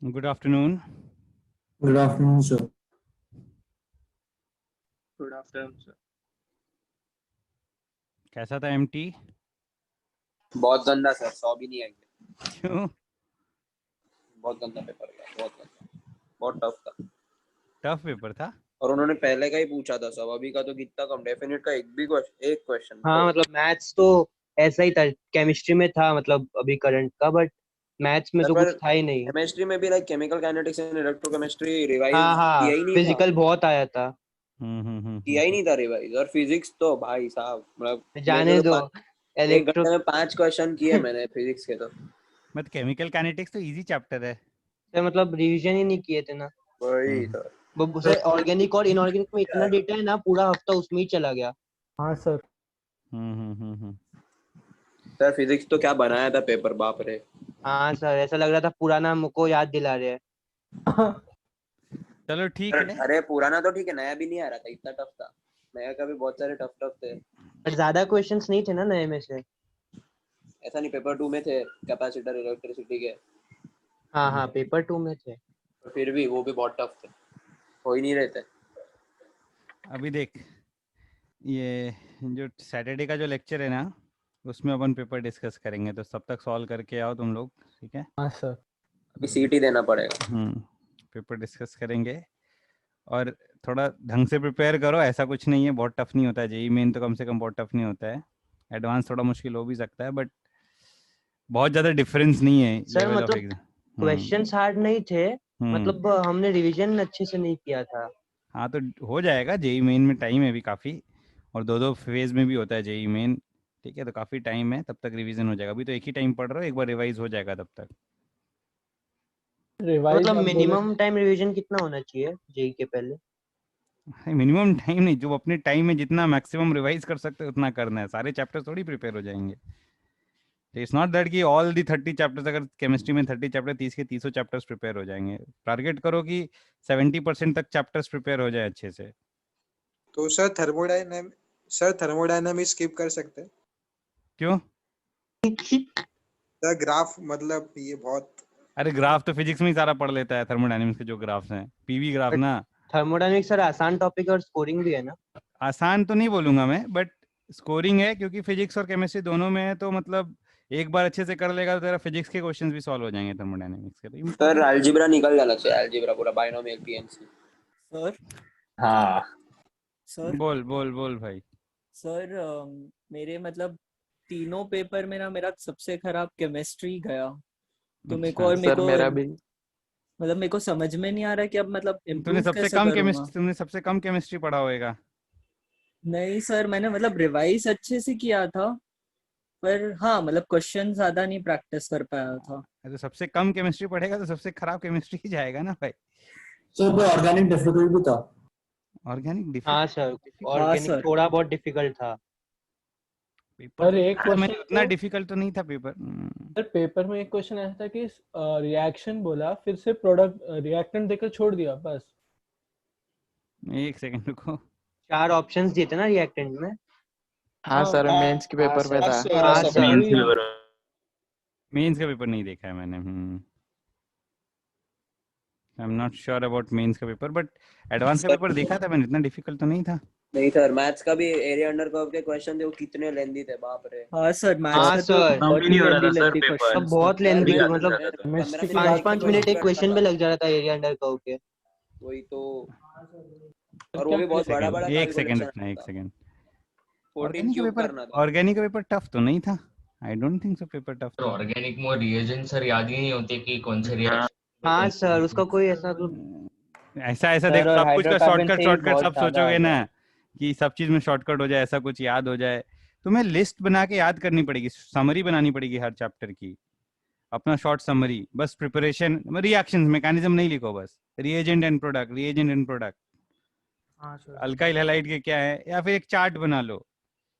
Good afternoon. Good afternoon, sir. Good afternoon sir. कैसा था MT? बहुत गंदा सर, 100 भी नहीं आएंगे। क्यों? बहुत गंदा पेपर गया, बहुत गंदा, बहुत टफ था। टफ पेपर था? और उन्होंने पहले का ही पूछा था सब, अभी का तो कितना कम, डेफिनेट का एक क्वेश्चन। हाँ मतलब मैथ्स तो ऐसा ही था, केमिस्ट्री में था मतलब अभी करंट का, बट मैथ्स में तो कुछ था ही नहीं। केमिस्ट्री में भी like chemical kinetics and electrochemistry revise हाँ किया ही नहीं था, फिजिकल बहुत आया था। किया ही नहीं था रिवाइज। और फिजिक्स तो भाई साहब मतलब जाने दो, एक इलेक्ट्रो घंटे में 5 क्वेश्चन किए मैंने फिजिक्स के। तो मत केमिकल काइनेटिक्स तो इजी चैप्टर है। मतलब रिवीजन ही नहीं किए थे ना। वही तो। वो सर ऑर्गेनिक और इनऑर्गेनिक में इतना डेटा है ना, पूरा हफ्ता उसमें ही चला गया। हाँ सर। सर फिजिक्स तो क्या बनाया था पेपर, बाप रे। हाँ सर, ऐसा लग रहा था पुराना मुझको याद दिला रहे हैं। चलो ठीक है। अरे पुराना तो ठीक है, नया भी नहीं आ रहा था, इतना टफ था। नया का भी बहुत सारे टफ टफ थे। पर ज्यादा क्वेश्चंस नहीं थे ना नए में से। ऐसा नहीं, पेपर 2 में थे कैपेसिटर इलेक्ट्रिसिटी के। हाँ हाँ पेपर 2 में थे। तो फिर भी वो भी बहुत टफ थे, हो ही नहीं रहे थे। अभी देख, ये जो सैटरडे का जो लेक्चर है ना, उसमें अपन पेपर डिस्कस करेंगे, तो तब तक सॉल्व करके आओ तुम लोग, ठीक है? हाँ सर। अभी सीटी देना पड़ेगा। पेपर डिस्कस करेंगे और थोड़ा ढंग से प्रिपेयर करो। ऐसा कुछ नहीं है, बहुत टफ नहीं होता है। जेई मेन तो कम से कम बहुत टफ नहीं होता है। एडवांस थोड़ा मुश्किल हो भी सकता है, बट बहुत ज़्यादा डिफरेंस नहीं है सर लेवल ऑफ मतलब एग्जाम। क्वेश्चंस हार्ड नहीं थे, मतलब हमने रिवीजन अच्छे से नहीं किया था। हाँ तो हो जाएगा, जेई मेन में टाइम है अभी काफ़ी, और दो दो फेज में भी होता है जेई मेन, ठीक है? तो काफ़ी टाइम है, तब तक रिवीजन हो जाएगा। अभी तो एक ही टाइम पढ़ रहे हो, एक बार रिवाइज हो जाएगा तब तक। रिवाइज मतलब मिनिमम टाइम रिवीजन कितना होना चाहिए जेई के पहले? मिनिमम टाइम नहीं, जो अपने टाइम में जितना मैक्सिमम रिवाइज कर सकते हो उतना करना है। सारे चैप्टर थोड़ी प्रिपेयर हो जाएंगे। इट्स नॉट दैट कि ऑल दी 30 चैप्टर्स, अगर केमिस्ट्री में 30 चैप्टर, 30 के 30 चैप्टर्स प्रिपेयर हो जाएंगे। टारगेट करो कि 70% तक चैप्टर्स प्रिपेयर हो जाए अच्छे से। तो सर थर्मोडायनामिक्स स्किप कर सकते हैं? क्यों? सर ग्राफ मतलब ये बहुत। अरे ग्राफ तो फिजिक्स में ही सारा पढ़ लेता है, थर्मोडायनेमिक्स के जो ग्राफ्स हैं, पीवी ग्राफ बट ना। थर्मोडायनामिक्स सर आसान टॉपिक और स्कोरिंग भी है ना। आसान तो नहीं बोलूंगा मैं, बट स्कोरिंग है, क्योंकि फिजिक्स और केमिस्ट्री दोनों में है। तो मतलब एक बार अच्छे से कर लेगा तो तेरा फिजिक्स के क्वेश्चंस भी सॉल्व हो जाएंगे थर्मोडायनेमिक्स के। तो सर अलजेब्रा निकल जाना चाहिए, अलजेब्रा पूरा बायनोमियल पीएनसी। सर हाँ सर बोल बोल बोल भाई। सर मेरे मतलब तीनों पेपर में ना मेरा सबसे खराब केमिस्ट्री गया। तो मेरे को अच्छा, और मेरे सर को मेरा भी। मतलब मेरे को समझ में नहीं आ रहा कि अब मतलब तूने इम्प्रूव सबसे कैसे कम करूंगा। तुमने सबसे कम केमिस्ट्री पढ़ा होएगा। नहीं सर, मैंने मतलब रिवाइज अच्छे से किया था, पर हाँ मतलब क्वेश्चन ज्यादा नहीं प्रैक्टिस कर पाया था। तो सबसे कम केमिस्ट्री पढ़ेगा तो सबसे खराब केमिस्ट्री ही जाएगा ना भाई। सर, कोई ऑर्गेनिक डिफिकल्ट भी था? ऑर्गेनिक हाँ सर, हाँ ऑर्गेनिक सर। थोड़ा बहुत डिफिकल्ट था। पेपर सर तो एक मैंने क्वेश्चन उतना तो डिफिकल्ट तो नहीं था पेपर। सर पेपर में एक क्वेश्चन ऐसा था कि रिएक्शन बोला, फिर से प्रोडक्ट रिएक्टेंट देकर छोड़ दिया बस। एक सेकंड रुको। 4 ऑप्शंस दिए थे ना रिएक्टेंट में। हाँ सर, मेंस के पेपर में था। हाँ सर। मेंस का पेपर नहीं देखा है मैंने। I am not sure about mains का पेपर, बट एडवांस का पेपर देखा था मैंने, इतना डिफिकल्ट तो नहीं था। नहीं सर, मैथ्स का भी एरिया अंडर कर्व के क्वेश्चन थे, वो कितने लेंथी थे, बाप रे। हाँ सर, मैथ्स हाँ का तो सर, बहुत ही लेंथी सब क्वेश्चंस थे। बहुत लेंथी थे, मतलब केमिस्ट्री की 5-5 मिनट एक क्वेश्चन पे पे लग जा रहा था एरिया अंडर कर्व के। वही तो। सर और वो क्या भी बहुत बड़ा बड़ा एक सेकंड कैलकुलेशन रुकना, एक था, सेकंड। 14 क्यूब करना था। ऑर्गेनिक का पेपर टफ तो नहीं था। I don't think so paper tough था। ऑर्गेनिक में रिएजेंट सर याद ही नहीं होते कि कौन से रिएक्शन। हाँ सर, उसका कोई ऐसा तो ऐसा ऐसा सर, देखो, और सब कुछ का हाइड्रोकार्बन शॉर्टकट से ही शॉर्टकट बहुत सब ज्यादा आ सोचोगे गया। ना कि सब चीज में शॉर्टकट हो जाए, ऐसा कुछ याद हो जाए। तुम्हें लिस्ट बना के याद करनी पड़ेगी, समरी बनानी पड़ेगी हर चैप्टर की, अपना शॉर्ट समरी। बस प्रिपरेशन, रिएक्शन मैकेनिज्म नहीं लिखो, बस reagent and product, reagent and product, alkyl halide के क्या है, या फिर एक चार्ट बना लो।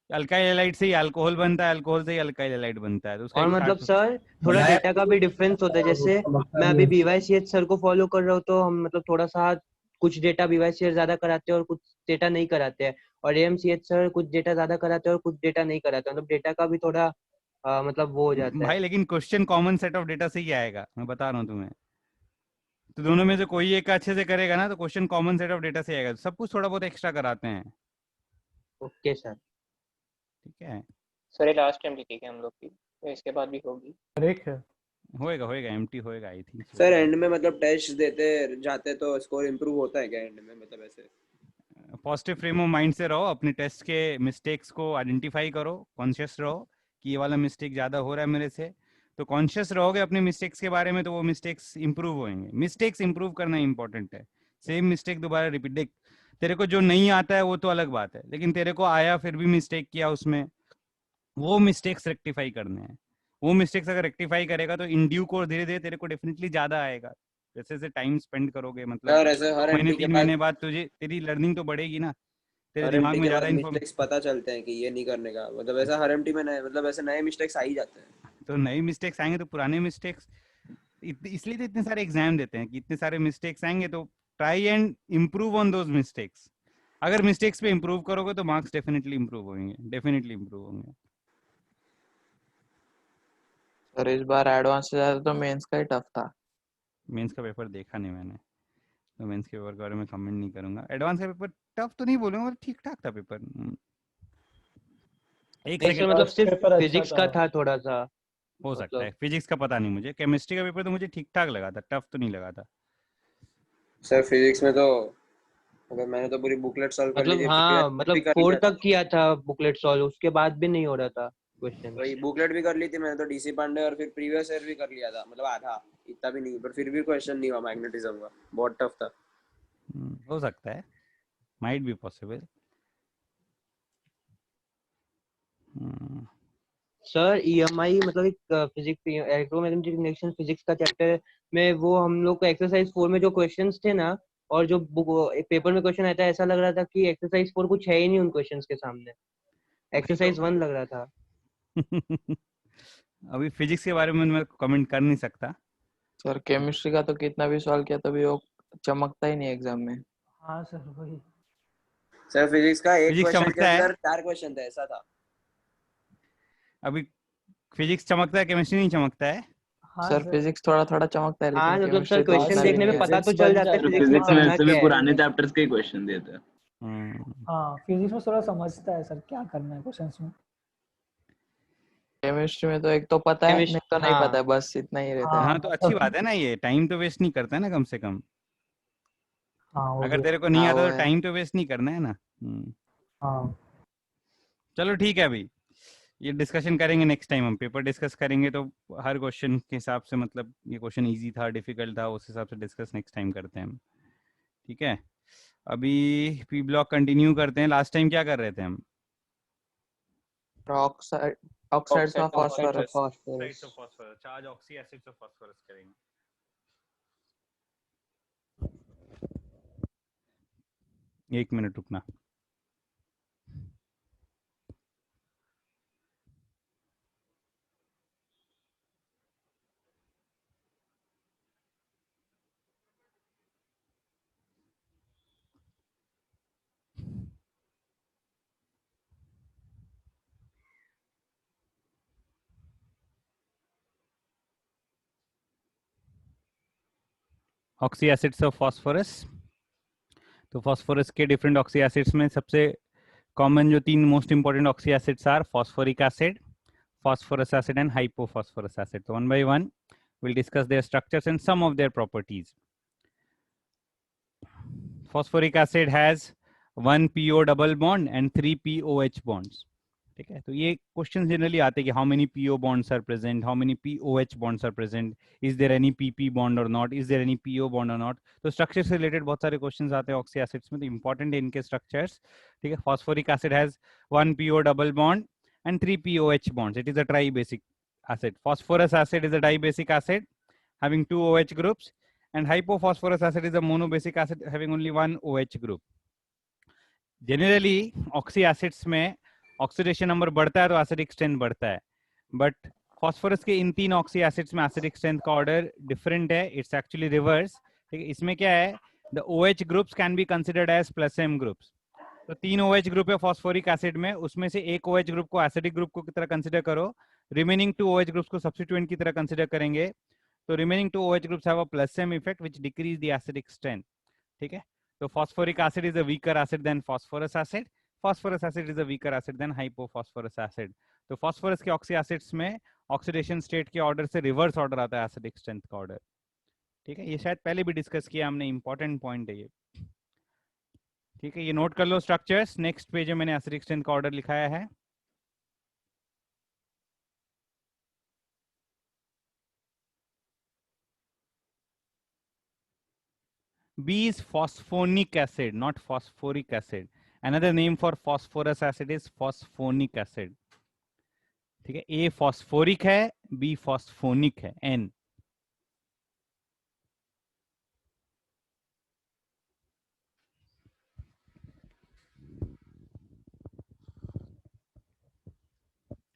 अल्काइल हैलाइड से ही अल्कोहल बनता है, अल्कोहल से ही अल्काइल हैलाइड बनता है, तो उसका और एक मतलब चार्ट। सर थोड़ा डेटा का भी डिफरेंस होता है। जैसे मैं अभी बीवाईसीएच सर को फॉलो कर रहा हूँ, तो हम मतलब थोड़ा सा कुछ डेटा बीवाईसीएच ज्यादा कराते हैं और कुछ डेटा नहीं कराते हैं, और एएमसीएच सर कुछ डेटा ज्यादा कराते हैं और कुछ डेटा नहीं कराते हैं। मतलब डेटा का भी थोड़ा मतलब वो हो जाता है। भाई लेकिन question common set of data से ही आएगा, मैं बता रहा हूँ तुम्हें। तो दोनों में से कोई एक अच्छे से करेगा ना तो question common set of data से आएगा। सब कुछ थोड़ा बहुत एक्स्ट्रा कराते हैं, ओके सर। ठीक है। सर ये लास्ट टाइम ठीक है हम लोग की, तो इसके बाद भी होगी। ब्रेक है। होएगा होएगा एम्प्टी होएगा आई थिंक। सर एंड में मतलब टेस्ट देते जाते तो स्कोर इंप्रूव होता है क्या एंड में, मतलब ऐसे? पॉजिटिव फ्रेम ऑफ माइंड से रहो, अपने टेस्ट के मिस्टेक्स को आइडेंटिफाई करो, कॉन्शियस रहो कि ये वाला मिस्टेक ज्यादा हो रहा है मेरे से। तो कॉन्शियस रहोगे अपने मिस्टेक्स के बारे में तो वो मिस्टेक्स इंप्रूव होंगे। मिस्टेक्स इंप्रूव करना इंपॉर्टेंट है। सेम मिस्टेक दोबारा रिपीट, देख तेरे को जो नहीं आता है वो तो अलग बात है, लेकिन तेरे को आया फिर भी मिस्टेक किया उसमें, वो मिस्टेक्स रेक्टिफाई करने हैं। वो मिस्टेक्स अगर रेक्टिफाई करेगा तो इन ड्यू कोर्स धीरे धीरे तेरे को डेफिनेटली ज्यादा आएगा। जैसे जैसे टाइम स्पेंड करोगे, मतलब सर ऐसे हर महीने एमटी के 3 बाद महीने बाद तुझे तेरी लर्निंग तो बढ़ेगी ना, तेरे हर दिमाग एमटी में के ज्यादा बाद इन्फॉर्मेशन। मिस्टेक्स पता चलते हैं कि ये नहीं करने का, मतलब ऐसा हर एमटी में नए, मतलब ऐसे नए मिस्टेक्स आ ही जाते हैं। तो नए मिस्टेक्स आएंगे तो पुराने मिस्टेक्स, इसलिए तो इतने सारे एग्जाम देते हैं कि इतने सारे मिस्टेक्स आएंगे तो try and improve on those mistakes. अगर मिस्टेक्स पे इम्प्रूव करोगे तो मार्क्स डेफिनेटली इम्प्रूव होंगे, डेफिनेटली इम्प्रूव होंगे। सर इस बार एडवांस से ज्यादा तो मेंस का ही टफ था। मेंस का पेपर देखा नहीं मैंने, तो मेंस के पेपर के बारे में कमेंट नहीं करूंगा। एडवांस का पेपर टफ तो नहीं बोलूंगा, ठीक ठाक था पेपर। एक नहीं सर, सेकंड, मतलब First सिर्फ पेपर अच्छा फिजिक्स का था। था थोड़ा सा। हो सकता मतलब है, फिजिक्स का पता नहीं मुझे। केमिस्ट्री का पेपर तो मुझे ठीक ठाक लगा था, टफ तो नहीं लगा था। सर फिजिक्स में तो अगर मैंने तो पूरी बुकलेट सॉल्व कर ली मतलब थी, हाँ, भी मतलब कर 4 लिया था। तक किया था बुकलेट सॉल्व, उसके बाद भी नहीं हो रहा था क्वेश्चन। वही बुकलेट भी कर ली थी मैंने तो, डीसी पांडे, और फिर प्रीवियस ईयर भी कर लिया था, मतलब आधा, इतना भी नहीं, पर फिर भी क्वेश्चन नहीं हुआ मैग्नेटिज्म का, बहुत टफ था। हो सकता है, might be possible. Sir EMI मतलब एक फिजिक्स इलेक्ट्रोमैग्नेटिक फिजिक्स का चैप्टर में वो हम लोग को एक्सरसाइज 4 में जो क्वेश्चंस थे ना, और जो बुक पेपर में क्वेश्चन आता है, ऐसा लग रहा था कि एक्सरसाइज 4 कुछ है ही नहीं उन क्वेश्चंस के सामने। एक्सरसाइज 1 लग रहा था। अभी फिजिक्स के बारे में मैं कमेंट कर नहीं सकता। सर केमिस्ट्री का तो कितना भी सॉल्व किया तभी वो चमकता ही नहीं एग्जाम में। हाँ सर वही। सर फिजिक्स का एक फिजिक्स क्वेश्चन के चमकता है, अंदर 4 क्वेश्चन थे, ऐसा था। अभी फिजिक्स चमकता है, केमिस्ट्री नहीं चमकता है। हाँ सर सर। फिजिक्स थोड़ा थोड़ा चमकता है हाँ लेकिन मतलब सर केमिस्ट्री तो क्वेश्चन उतना भी देखने नहीं में है। पता तो Physics चल बन जाता है जाता है। फिजिक्स में फिजिक्स में करना सभी क्या पुराने है। चैप्टर्स के ही क्वेश्चन देते हैं। हाँ फिजिक्स में थोड़ा समझता है सर क्या करना है क्वेश्चंस में। केमिस्ट्री में तो एक तो पता है नहीं तो नहीं पता है, बस इतना ही रहता है। हाँ तो अच्छी बात है ना, ये टाइम तो वेस्ट नहीं करता है ना, कम से कम। हाँ वो अगर भी। तेरे को नहीं हाँ आता वो तो है। टाइम तो वेस्ट नहीं करना है ना। हाँ चलो ठीक है अभी, ये डिस्कशन करेंगे नेक्स्ट टाइम। हम पेपर डिस्कस करेंगे तो हर क्वेश्चन के हिसाब से, मतलब ये क्वेश्चन इजी था डिफिकल्ट था, उस हिसाब से डिस्कस नेक्स्ट टाइम करते हैं हम, ठीक है। अभी पी ब्लॉक कंटिन्यू करते हैं। लास्ट टाइम क्या कर रहे थे हम? Oxides of phosphorus. Oxides of phosphorus, charge oxy acids of phosphorus करेंगे। एक मिनट रुकना। ऑक्सी एसिड्स ऑफ फास्फोरस, तो फास्फोरस के डिफरेंट ऑक्सी एसिड्स में सबसे कॉमन जो 3 most important oxy acids are phosphoric acid, phosphorus acid and hypophosphorus acid. So one by one we'll discuss their structures and some of their properties. Phosphoric acid has 1 PO double bond and 3 POH bonds. ठीक है, तो ये question generally आते हैं कि how many PO bonds are present, how many POH bonds are present, is there any PP bond or not, is there any PO bond or not. तो structure से related बहुत सारे क्वेश्चंस आते हैं oxy acids में, तो important है इनके स्ट्रक्चर्स, ठीक है। Phosphoric acid has 1 PO double bond and 3 POH bonds. It is a tri-basic acid. Phosphorus acid is a dibasic acid having 2 OH groups, and hypophosphorus acid is a monobasic acid having only 1 OH group. Generally oxy acids में oxidation number बढ़ता है तो acidic strength बढ़ता है, but phosphorus के इन 3 oxy acids में acidic strength का ऑर्डर डिफरेंट है, इट्स एक्चुअली रिवर्स, ठीक है। इसमें क्या है, the OH groups can be considered as plus M groups. तो 3 OH ग्रुप है फॉस्फोरिक एसिड में, उसमें से एक OH ग्रुप को एसिडिक ग्रुप को की तरह कंसिडर करो, रिमेनिंग 2 OH ग्रुप्स को सब्स्टिट्यूएंट की तरह कंसिडर करेंगे, तो remaining 2 OH groups have a plus same effect which decrease the acidic strength, ठीक है। तो phosphoric acid is a weaker acid than phosphorous acid, phosphorous acid is a weaker acid than hypophosphorous acid. तो phosphorus के oxy acids में oxidation state के order से reverse order आता है एसिडिक स्ट्रेंथ का ऑर्डर, ठीक है। ये शायद पहले भी डिस्कस किया हमने, इंपॉर्टेंट पॉइंट है ये, ठीक है। ये नोट कर लो स्ट्रक्चर्स। नेक्स्ट पेज में मैंने एसिडिक स्ट्रेंथ का ऑर्डर लिखाया है। B is phosphonic acid, not phosphoric acid. Another name for phosphorus acid is phosphonic acid, ठीक है। A phosphoric है, B phosphonic है, N।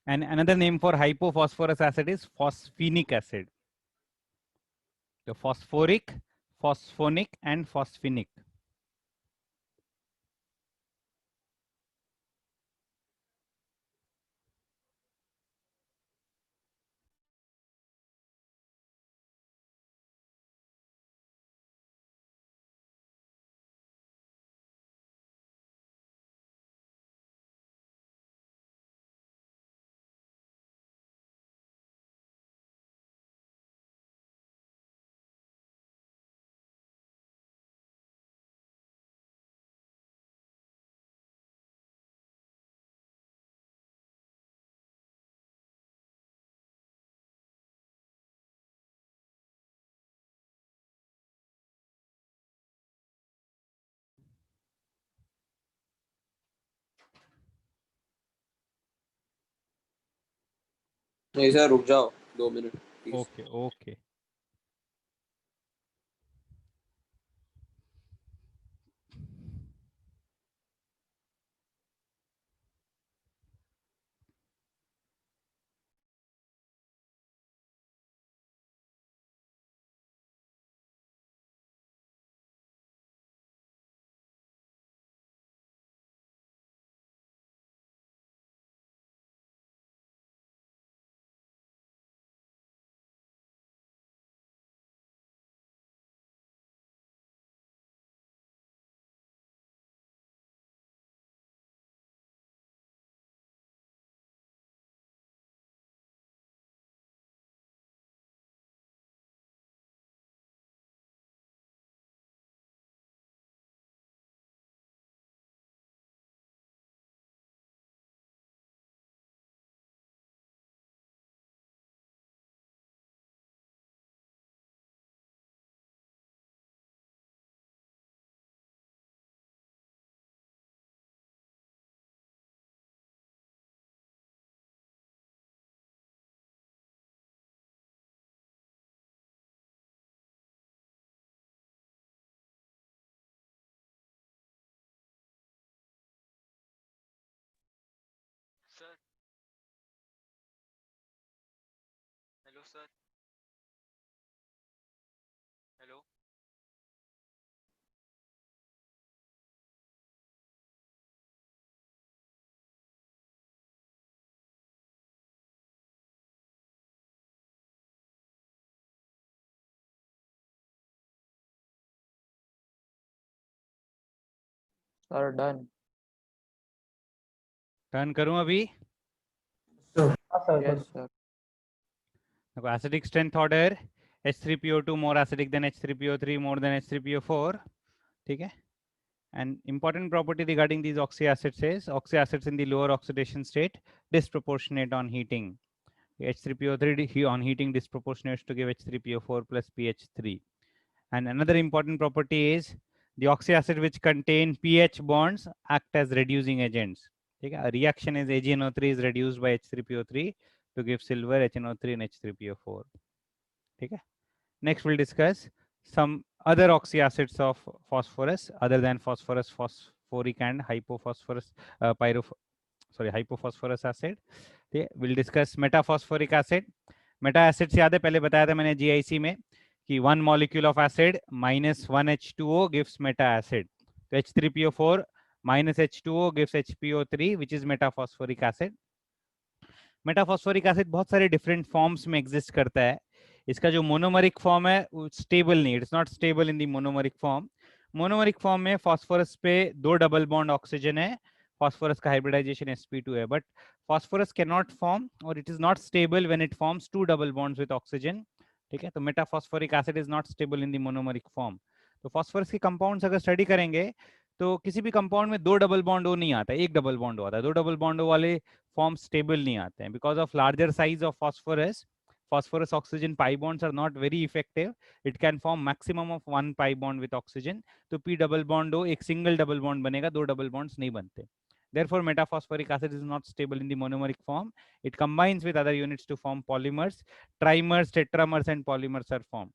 And another name for hypophosphorus acid is phosphenic acid. So phosphoric, phosphonic and phosphenic. नहीं sir रुक जाओ 2 minute please. Okay, okay. Sir hello sir hello sir done. Turn करूं अभी? Yes sir. देखो acidic strength order H3PO2 more acidic than H3PO3 more than H3PO4, ठीक है। An important property regarding these oxy acids is oxy acids in the lower oxidation state disproportionate on heating. H3PO3 on heating disproportionates to give H3PO4 plus PH3. And another important property is the oxy acid which contain pH bonds act as reducing agents. ठीक है, a reaction is AgNO3 is reduced by H3PO3 to give silver HNO3 and H3PO4. ठीक है. Next we'll discuss some other oxy acids of phosphorus other than phosphorus, phosphoric and hypophosphorus hypophosphorus acid. We'll discuss metaphosphoric acid. Meta acid से याद है, पहले बताया था मैंने GIC में कि 1 molecule of acid minus 1 H2O gives meta acid. तो H3PO4 minus H2O gives HPO3 which is metaphosphoric acid. Metaphosphoric acid बहुत सारे डिफरेंट फॉर्म्स में एग्जिस्ट करता है। इसका जो मोनोमरिक फॉर्म है वो स्टेबल नहीं, it's not stable in the monomeric form. Monomeric form में फास्फोरस पे 2 डबल बॉन्ड ऑक्सीजन है, फास्फोरस का हाइब्रिडाइजेशन sp2 है, but phosphorus can not form और it is not stable when it forms 2 double bonds with oxygen. ठीक है, तो metaphosphoric acid is not stable in the monomeric form. तो phosphorus के compounds अगर स्टडी करेंगे तो किसी भी कंपाउंड में 2 डबल बॉन्ड ओ नहीं आता है, 1 डबल बॉन्ड आता है। 2 डबल बॉन्ड ओ वाले फॉर्म स्टेबल नहीं आते हैं because of larger size of phosphorus. phosphorus oxygen pi bonds are not very effective, it can form maximum of 1 pi bond with oxygen। तो p double bond हो, एक single double bond बनेगा, 2 double bonds नहीं बनते। Therefore metaphosphoric acid is not stable in the monomeric form, it combines with other units to form polymers, trimers, tetramers and polymers are formed।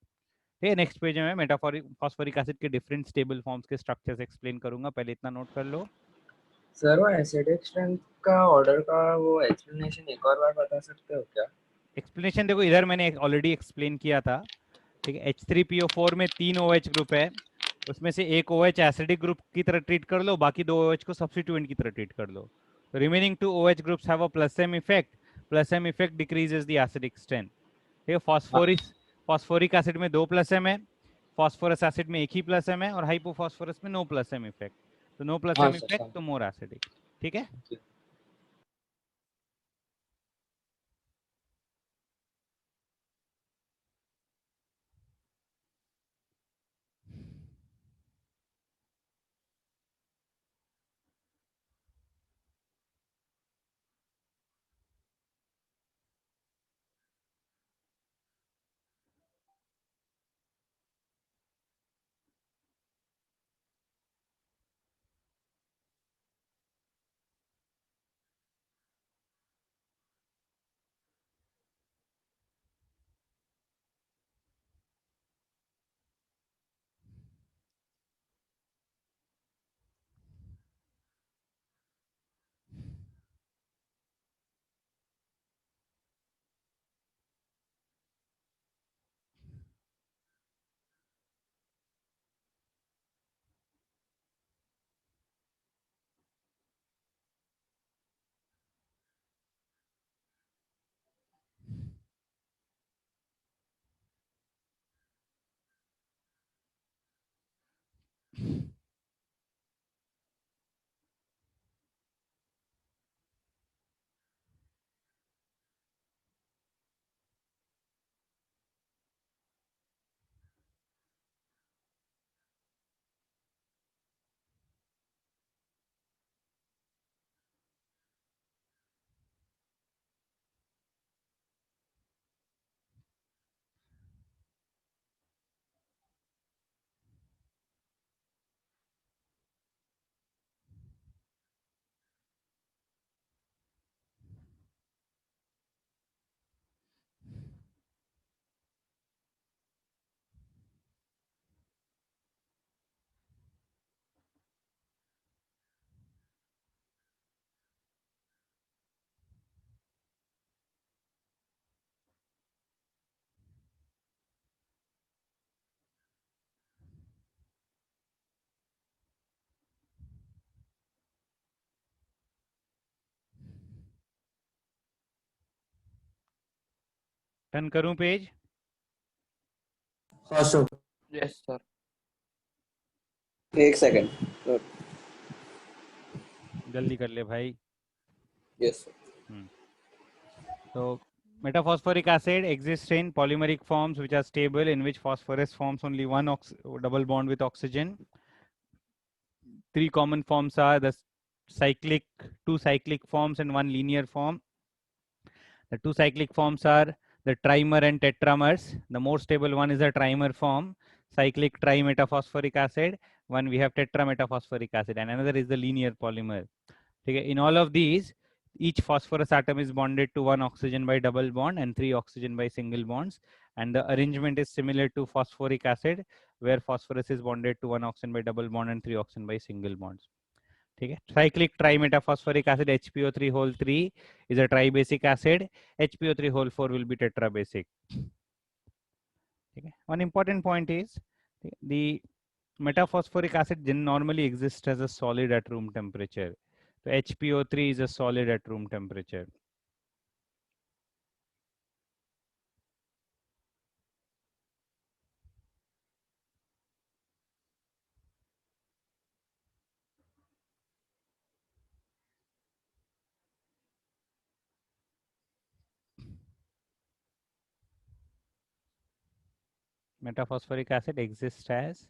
ठीक है, next page में metaphosphoric acid के different stable forms के structures explain करूंगा, पहले इतना note कर लो। Sir वो एसिडिक स्ट्रेंथ का ऑर्डर का वो एक्सप्लेनेशन एक और बार बता सकते हो क्या? एक्सप्लेनेशन देखो इधर मैंने ऑलरेडी एक्सप्लेन किया था। ठीक है, H3PO4 में 3 OH ग्रुप है, उसमें से एक OH एसिडिक ग्रुप की तरह ट्रीट कर लो, बाकी 2 OH को सब्स्टिट्यूएंट की तरह ट्रीट कर लो। तो remaining 2 OH groups have a plus M effect, plus M effect decreases the acidic strength. ठीक है, फॉस्फोरिक एसिड में 2 प्लस एम है, फॉस्फोरस एसिड में 1 ही प्लस एम है और हाइपोफॉस्फोरस में नो प्लस एम इफेक्ट। तो नो प्लस एम इफेक्ट तो मोर एसिडिक। ठीक है, टर्न करूं पेज? हाँ सर। Yes sir. एक सेकंड, जल्दी कर ले भाई। Yes So metaphosphoric acid exists in polymeric forms which are stable, in which phosphorus forms only one double bond with oxygen. 3 common forms are the cyclic, 2 cyclic forms and 1 linear form. The 2 cyclic forms are the trimer and tetramers. The more stable one is the trimer form, cyclic trimetaphosphoric acid. One we have tetrametaphosphoric acid and another is the linear polymer. Okay, in all of these, each phosphorus atom is bonded to 1 oxygen by double bond and 3 oxygen by single bonds, and the arrangement is similar to phosphoric acid where phosphorus is bonded to 1 oxygen by double bond and 3 oxygen by single bonds. ठीक है, cyclic trimetaphosphoric acid HPO3 whole 3 is a tribasic acid, HPO3 whole 4 will be tetrabasic. ठीक है, one important point is the metaphosphoric acid normally exists as a solid at room temperature. So HPO3 is a solid at room temperature. Metaphosphoric acid exists as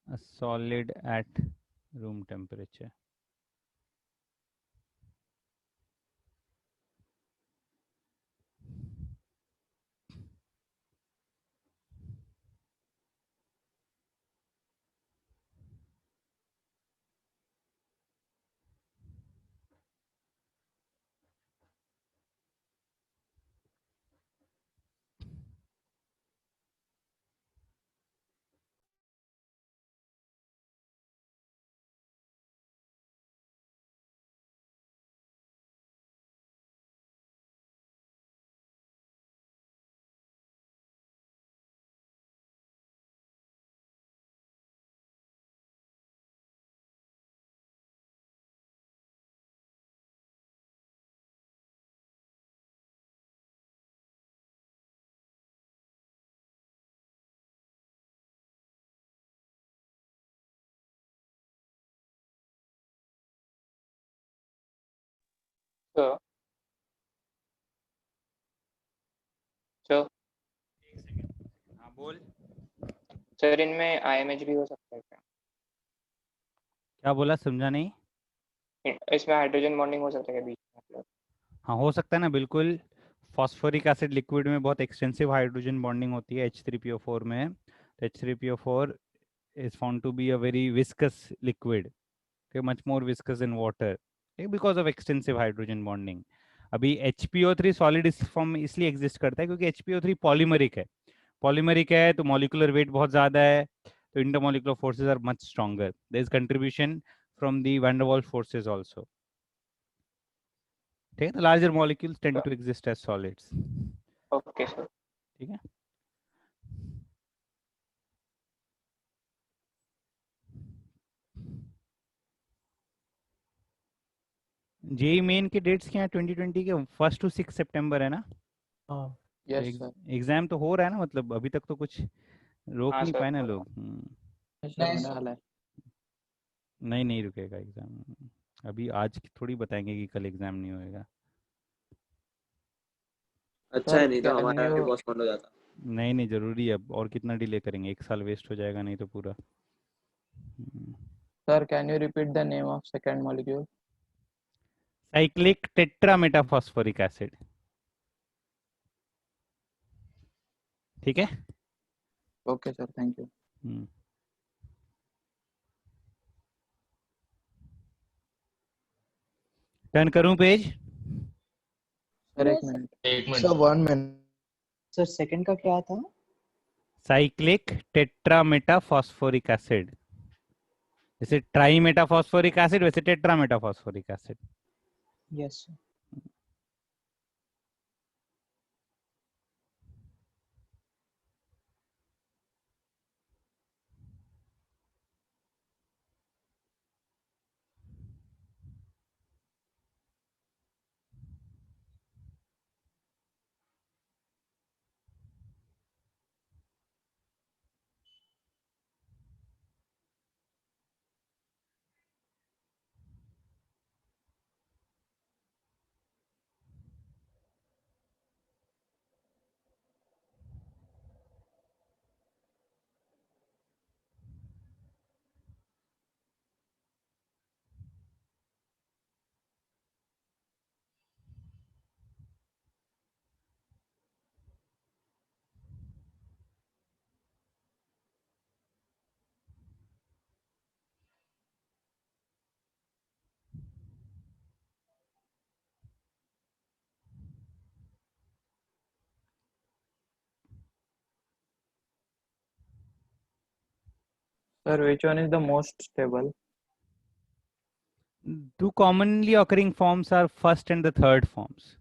a solid at room temperature. So, so हाँ बोल। Sir इनमें आईएमएच भी हो सकता है क्या? क्या बोला, समझा नहीं। इसमें हाइड्रोजन बॉन्डिंग हो सकता है क्या बीच में मतलब? हाँ हो सकता है ना, बिल्कुल। फॉस्फोरिक एसिड लिक्विड में बहुत एक्सटेंसिव हाइड्रोजन बॉन्डिंग होती है H3PO4 में। तो H3PO4 is found to be a very viscous liquid, okay, much more viscous than water, okay, because of extensive hydrogen bonding. अभी HPO3 सॉलिड इस फॉर्म में इसलिए एग्जिस्ट करता है क्योंकि HPO3 पॉलीमरिक है। पॉलीमरिक है तो मॉलिक्यूलर वेट बहुत ज़्यादा है, तो intermolecular forces are much stronger. There is contribution from the van der Waals forces also. ठीक है, तो larger molecules tend to exist as solids. Okay sir. ठीक है। जेई मेन के डेट्स क्या है 2020 के? 1 to 6 सितंबर है ना? हाँ यस सर। एग्जाम तो हो रहा है ना, मतलब अभी तक तो कुछ रोक हाँ नहीं सर पाए ना हो रहा लोग। सर होने वाला है। नहीं नहीं रुकेगा एग्जाम। अभी आज की थोड़ी बताएंगे कि कल एग्जाम नहीं होएगा। अच्छा है, नहीं तो कैन हमारा यू पोस्टपोन हो जाता। नहीं नहीं जरूरी है अब, और कितना डिले करेंगे, 1 साल वेस्ट हो जाएगा नहीं तो पूरा। Sir can you repeat the name of second molecule? Cyclic tetrametaphosphoric acid. ठीक है। Okay sir, thank you. Turn करूं पेज? सर एक मिनट। एक minute sir 1 minute sir, second का क्या था? Cyclic tetrametaphosphoric acid. जैसे ट्राईमेटाफॉस्फोरिक एसिड वैसे tetrametaphosphoric acid. Yes sir. Sir which one is the most stable? Two commonly occurring forms are first and the third forms.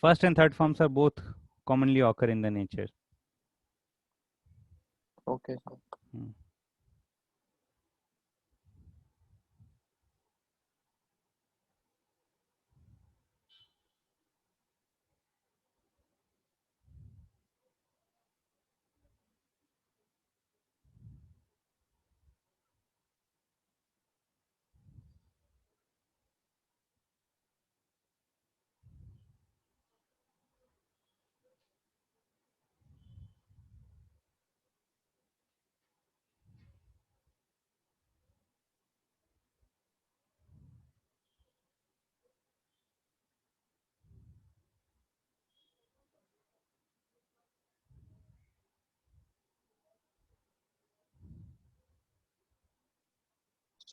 First and third forms are both commonly occur in the nature. Okay sir.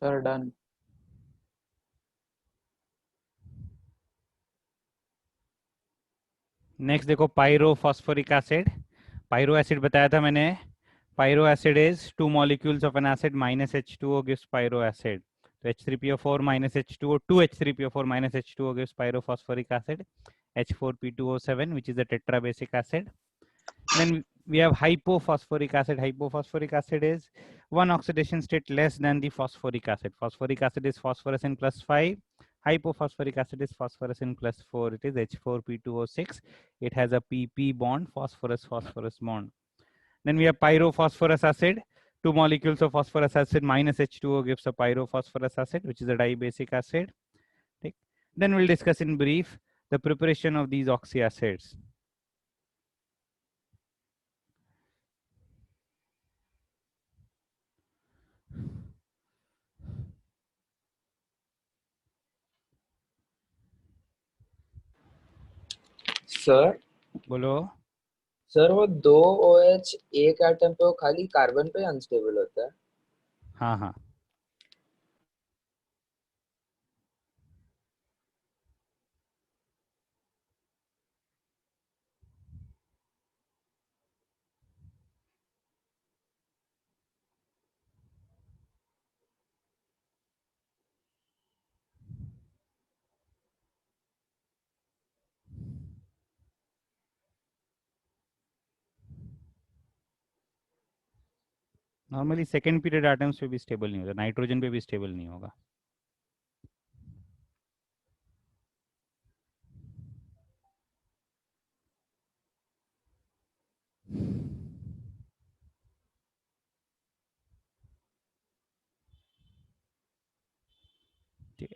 Sir done. Next देखो pyrophosphoric acid. Pyro acid बताया था मैंने। Pyro acid is 2 molecules of an acid minus H2O gives pyro acid. So H3PO4 minus H2O, 2H3PO4 minus H2O gives pyrophosphoric acid, H4P2O7, which is a tetrabasic acid. Then we have hypophosphoric acid. Hypophosphoric acid is one oxidation state less than the phosphoric acid. Phosphoric acid is phosphorescent plus 5. Hypophosphoric acid is phosphorescent plus 4. It is H4P2O6. It has a PP bond, phosphorus bond. Then we have pyrophosphorus acid. 2 molecules of phosphorus acid minus H2O gives a pyrophosphorus acid, which is a dibasic acid. Then we'll discuss in brief the preparation of these oxyacids. Sir बोलो। Sir वो दो OH एक atom पे वो खाली carbon पे unstable होता है। हाँ हाँ, नॉर्मली सेकेंड पीरियड एटम्स पे भी स्टेबल नहीं होता, नाइट्रोजन पे भी स्टेबल नहीं होगा।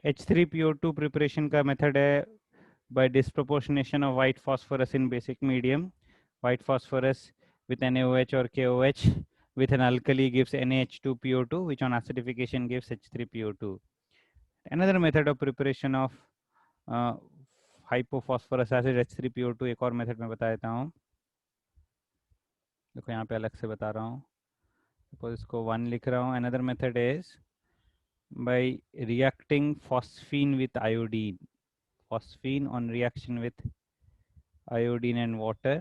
H3PO2 प्रिपरेशन का मेथड है by disproportionation of white phosphorus in basic medium. White phosphorus with NaOH or KOH with an alkali gives NaH2PO2, which on acidification gives H3PO2. Another method of preparation of hypophosphorus acid H3PO2 एक और method में बता देता हूँ। देखो यहाँ पे अलग से बता रहा हूँ, सपोज इसको 1 लिख रहा हूँ। Another method is by reacting phosphine with iodine. Phosphine on reaction with iodine and water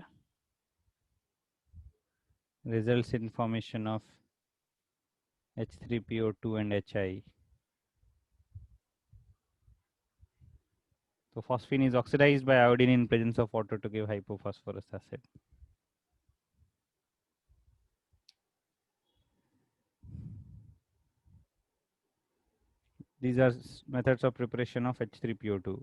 results in formation of H3PO2 and HI. So phosphine is oxidized by iodine in presence of water to give hypophosphorus acid. These are methods of preparation of H3PO2.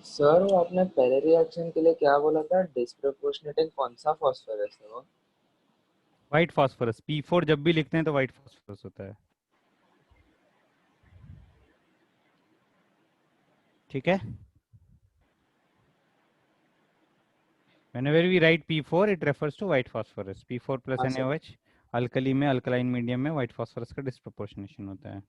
Sir वो आपने पहले reaction के लिए क्या बोला था, disproportionate कौन सा फॉस्फोरस है वो? व्हाइट फॉस्फोरस P4 जब भी लिखते हैं तो व्हाइट फॉस्फोरस होता है, ठीक है। Whenever we write P4, it refers to white phosphorus. P4 plus हाँ सर। NaOH, अल्कली में, अल्कलाइन मीडियम में व्हाइट फॉस्फोरस का डिस्प्रोपोर्शनेशन होता है।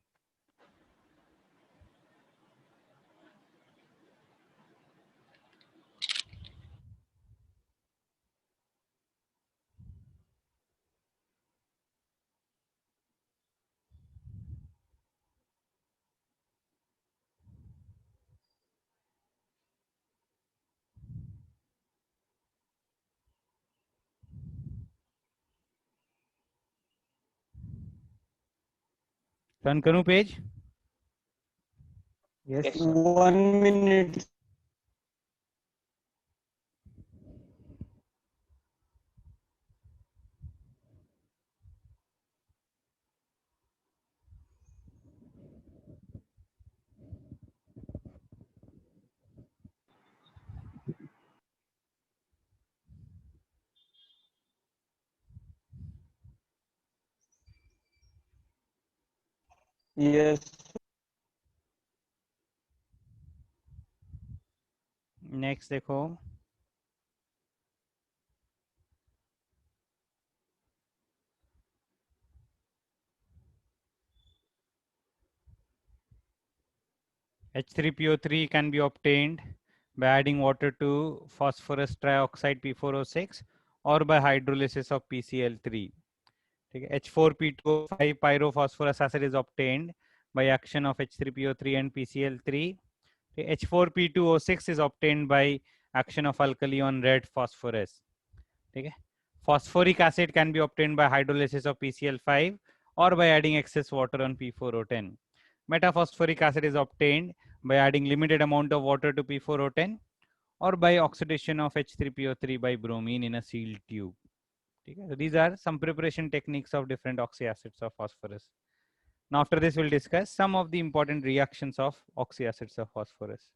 टर्न करूं page? Yes, Yes, sir. sir. 1 minute. Yes. Next देखो, H3PO3 can be obtained by adding water to phosphorus trioxide P4O6 or by hydrolysis of PCl3. ठीक है, H4P2O5 pyrophosphorus acid is obtained by action of H3PO3 and PCl3. H4P2O6 is obtained by action of alkali on red phosphorus. ठीक है, phosphoric acid can be obtained by hydrolysis of PCl5 or by adding excess water on P4O10. Metaphosphoric acid is obtained by adding limited amount of water to P4O10 or by oxidation of H3PO3 by bromine in a sealed tube. Okay? So these are some preparation techniques of different oxyacids of phosphorus. Now after this we'll discuss some of the important reactions of oxyacids of phosphorus.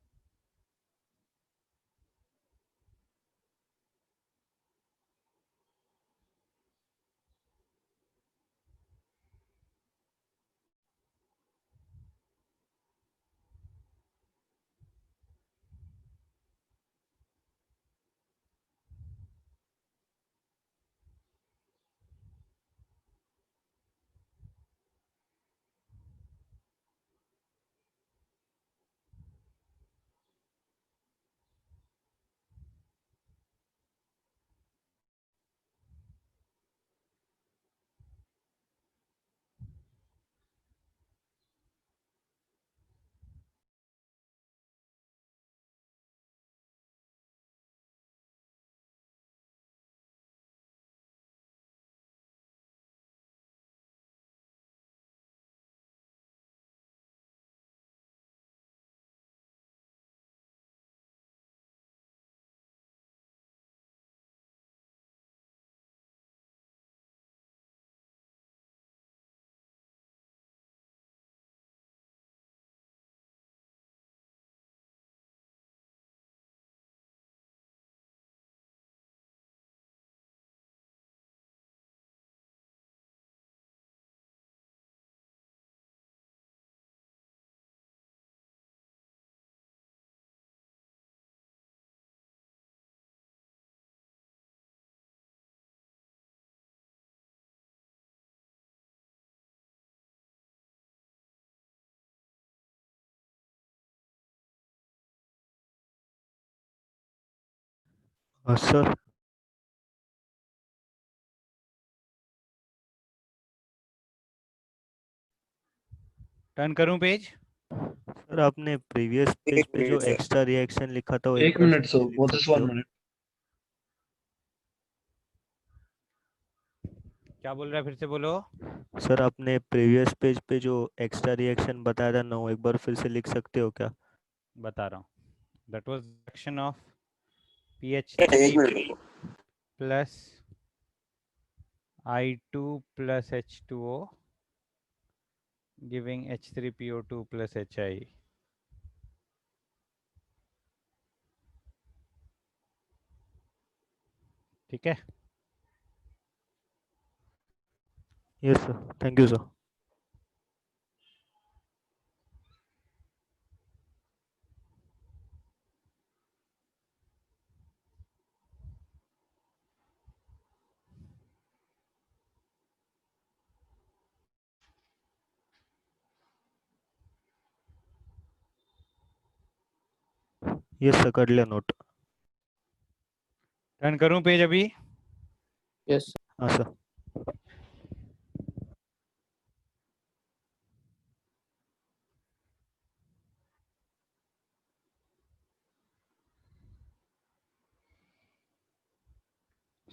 Sir turn करूं page? Sir आपने previous page पे जो extra reaction लिखा था वो एक एक बार minute फिर सर, से लिख वो जस्ट सकते 1 हो? मिनट। क्या बोल रहा है, फिर से बोलो। सर आपने प्रीवियस पेज पे जो एक्स्ट्रा रिएक्शन बताया था ना वो एक बार फिर से लिख सकते हो क्या? बता रहा हूँ। दैट वाज रिएक्शन ऑफ एक PH3 minute plus I2 plus H2O giving H3PO2 plus HI. ठीक है, yes sir, thank you sir. Yes sir, कर लिया नोट। टर्न करूं पेज अभी? यस हाँ sir.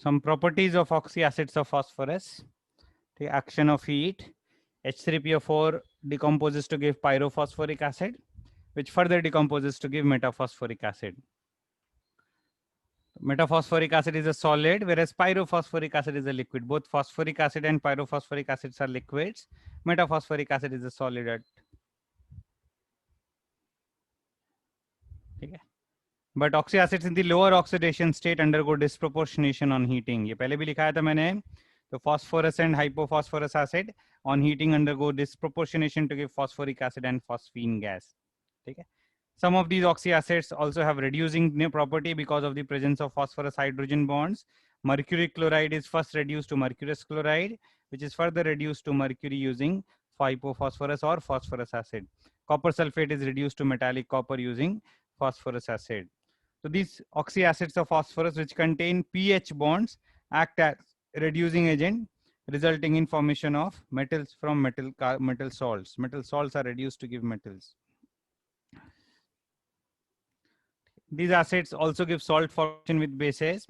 Some properties of oxyacids of phosphorus. The action of heat. H3PO4 decomposes to give pyrophosphoric acid, which further decomposes to give metaphosphoric acid. Metaphosphoric acid is a solid, whereas pyrophosphoric acid is a liquid. Both phosphoric acid and pyrophosphoric acids are liquids. Metaphosphoric acid is a solid. ठीक है. But oxyacids in the lower oxidation state undergo disproportionation on heating. ये पहले भी लिखाया था मैंने. तो phosphorus and hypophosphorus acid on heating undergo disproportionation to give phosphoric acid and phosphine gas. ठीक है. Some of these oxyacids also have reducing property because of the presence of phosphorus hydrogen bonds. Mercury chloride is first reduced to mercurous chloride, which is further reduced to mercury using hypophosphorus or phosphorus acid. Copper sulfate is reduced to metallic copper using phosphorus acid. So these oxyacids of phosphorus, which contain pH bonds, act as reducing agent, resulting in formation of metals from metal salts. Metal salts are reduced to give metals. These acids also give salt formation with bases.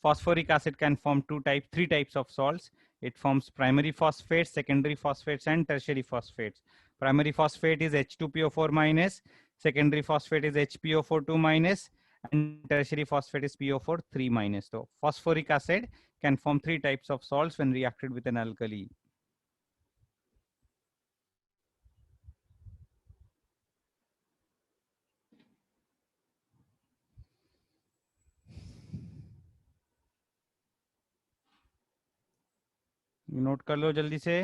Phosphoric acid can form three types of salts. It forms primary phosphates, secondary phosphates, and tertiary phosphates. Primary phosphate is H2PO4 minus, secondary phosphate is HPO42 minus, and tertiary phosphate is PO43 minus. So phosphoric acid can form three types of salts when reacted with an alkali. Note कर लो जल्दी से.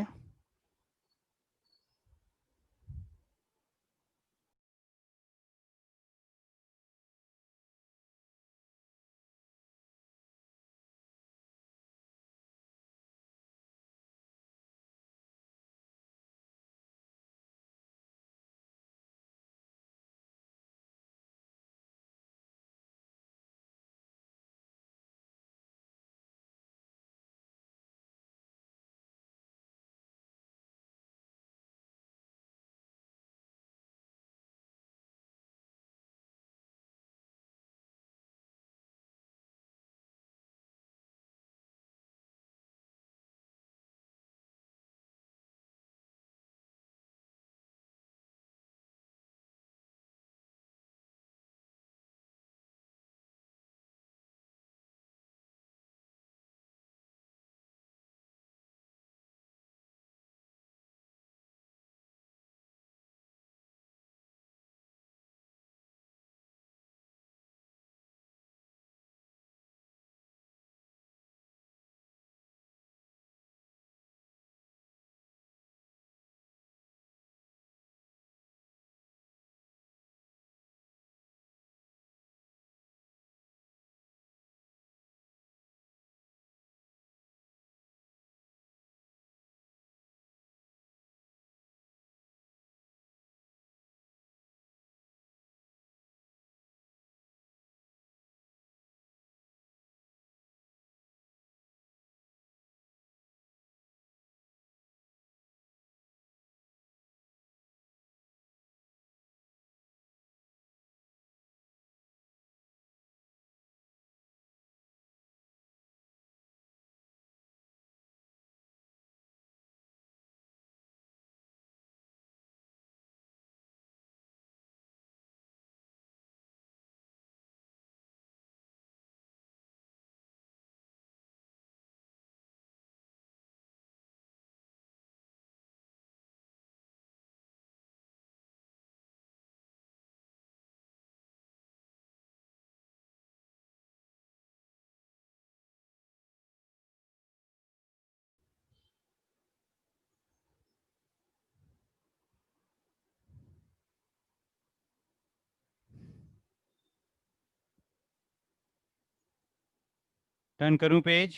Turn करूं page.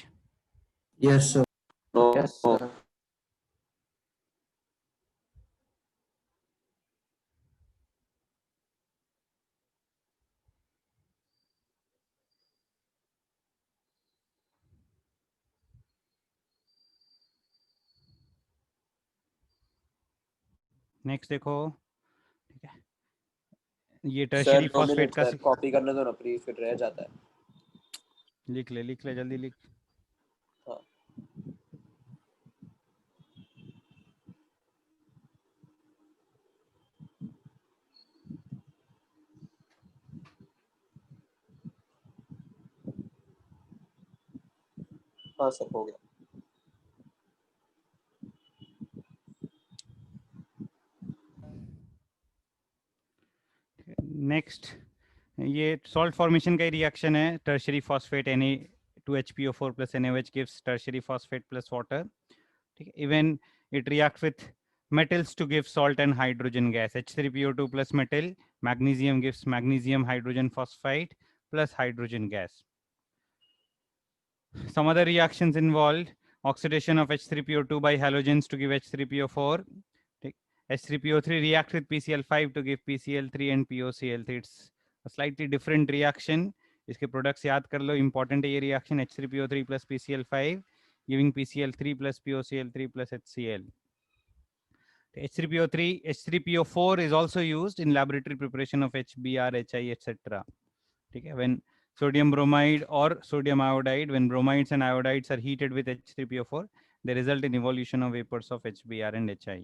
Yes, sir. Yes, sir. Next देखो. ठीक है. ये sir tertiary 2 phosphate minute का सर कॉपी करने दो ना प्लीज, फिर रह जाता है. लिख ले जल्दी लिख. हाँ. हाँ सर हो गया। नेक्स्ट ये सॉल्ट फॉर्मेशन का ही रिएक्शन है, tertiary phosphate Na2HPO4 plus NaOH gives tertiary phosphate plus water. ठीक है, even it react with metals to give salt and hydrogen gas. H3PO2 plus metal, magnesium gives magnesium hydrogen phosphide plus hydrogen gas. Some other reactions involved oxidation of H3PO2 by halogens to give H3PO4. H3PO3 reacts with PCl5 to give PCl3 and POCl3. It's a slightly different reaction. इसके products याद कर लो, important है ये reaction, H3PO3 plus PCl5 giving PCl3 plus POCl3 plus HCl. H3PO3, H3PO4 is also used in laboratory preparation of HBr, HI, etc. Okay, when sodium bromide or sodium iodide, when bromides and iodides are heated with H3PO4, they result in evolution of vapors of HBr and HI.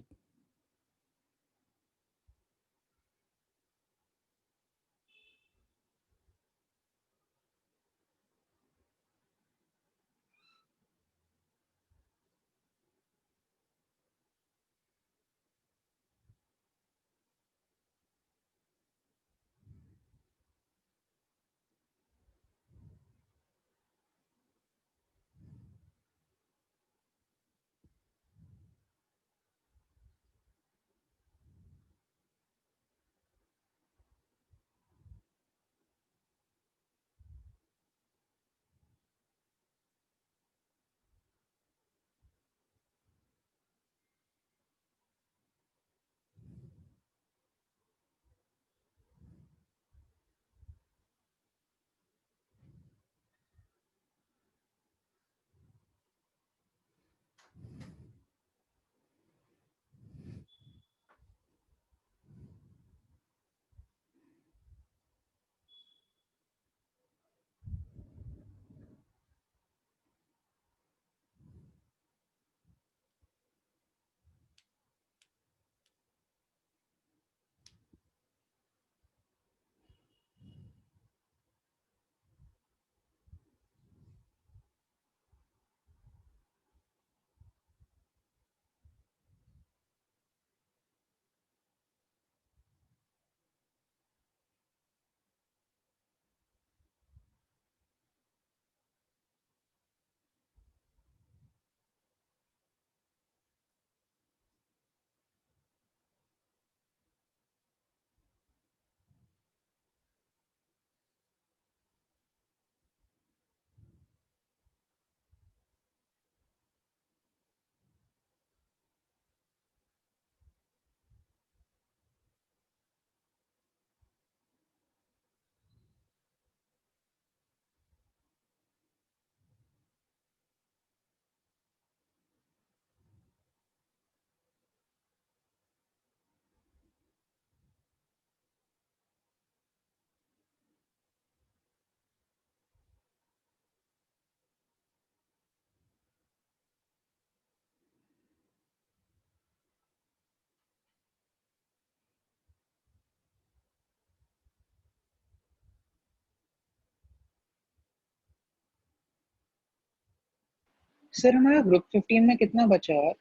Sir हमारा group 15 में कितना बचा है?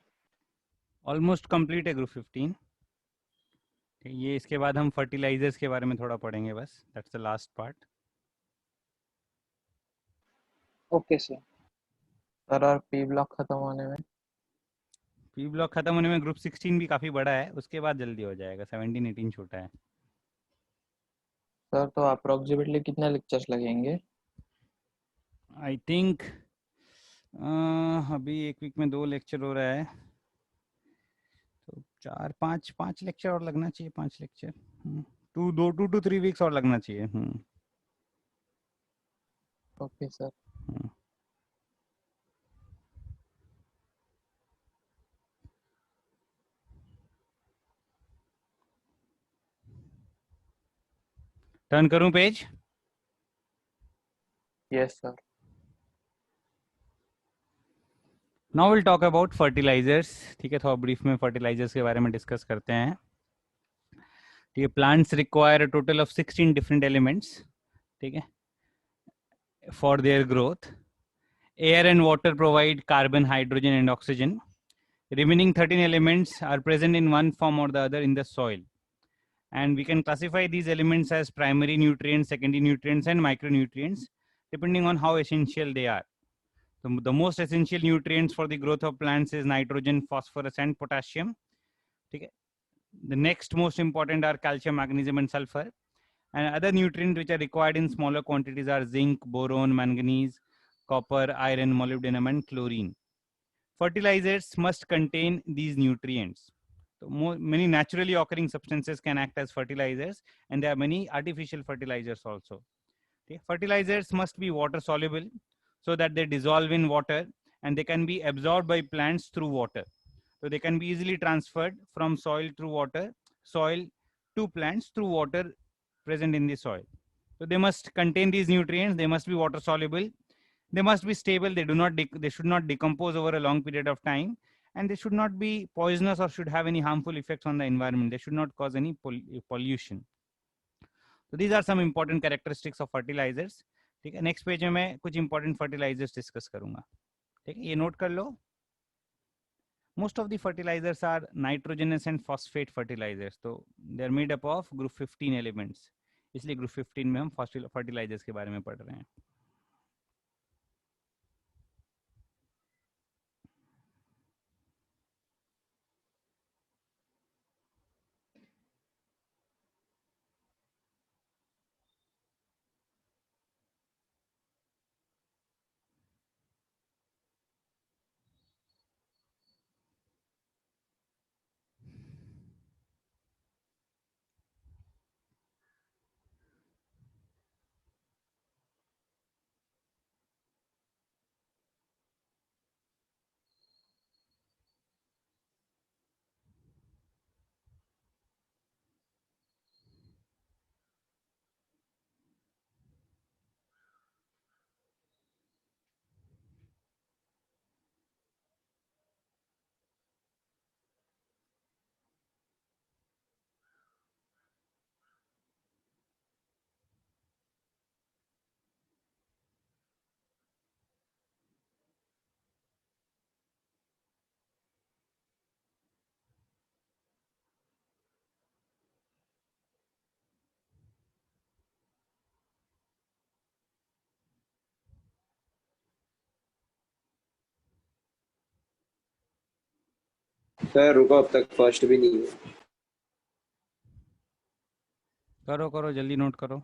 Almost complete है group 15. ये इसके बाद हम फर्टिलाइजर्स के बारे में थोड़ा पढ़ेंगे बस. That's the last part. Okay sir. Sir और पी ब्लॉक खत्म होने में? पी ब्लॉक खत्म होने में ग्रुप 16 भी काफी बड़ा है, उसके बाद जल्दी हो जाएगा. 17-18 छोटा है. सर तो अप्रोक्सीमेटली कितने लेक्चर्स लगेंगे? आई थिंक अभी एक वीक में 2 लेक्चर हो रहा है, तो 4-5 लेक्चर और लगना चाहिए. 5 लेक्चर 2 to 3 वीक्स और लगना चाहिए. Okay sir. टर्न करूं page? Yes sir. Now will talk about fertilizers. ठीक है, थोड़ा ब्रीफ में फर्टिलाइजर्स के बारे में डिस्कस करते हैं. ठीक है, plants require a total of 16 different elements, ठीक है, for their growth. Air and water provide carbon, hydrogen, and oxygen. Remaining 13 elements are present in one form or the other in the soil. And we can classify these elements as primary nutrients, secondary nutrients, and micronutrients, depending on how essential they are. The most essential nutrients for the growth of plants is nitrogen, phosphorus, and potassium. Okay. The next most important are calcium, magnesium, and sulfur. And other nutrients which are required in smaller quantities are zinc, boron, manganese, copper, iron, molybdenum, and chlorine. Fertilizers must contain these nutrients. So many naturally occurring substances can act as fertilizers, and there are many artificial fertilizers also. Okay. Fertilizers must be water soluble so that they dissolve in water and they can be absorbed by plants through water. So they can be easily transferred from soil through water, soil to plants through water present in the soil. So they must contain these nutrients, they must be water soluble, they must be stable, they should not decompose over a long period of time, and they should not be poisonous or should have any harmful effects on the environment. They should not cause any pollution. So these are some important characteristics of fertilizers. ठीक है, next page में मैं कुछ important fertilisers discuss करूंगा. ठीक है, ये note कर लो. Most of the fertilizers are nitrogenous and phosphate fertilizers. तो they are made up of group 15 elements. इसलिए group 15 में हम fertilizers के बारे में पढ़ रहे हैं. सर रुको, अब तक फर्स्ट भी नहीं है. करो करो जल्दी नोट करो.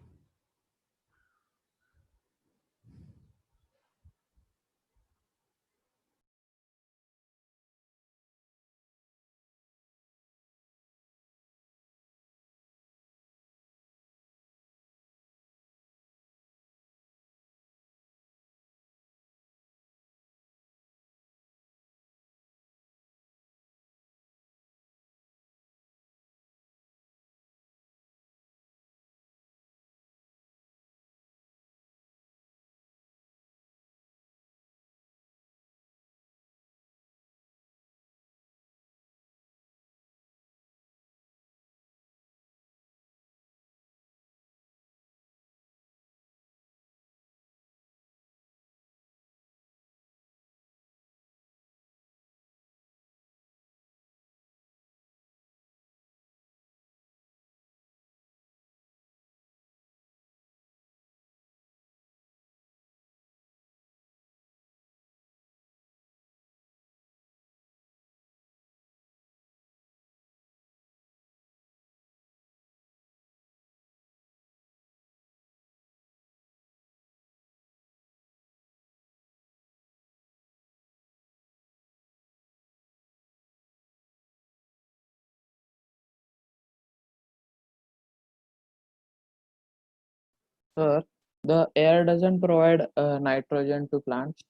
Sir, the air doesn't provide nitrogen to plants.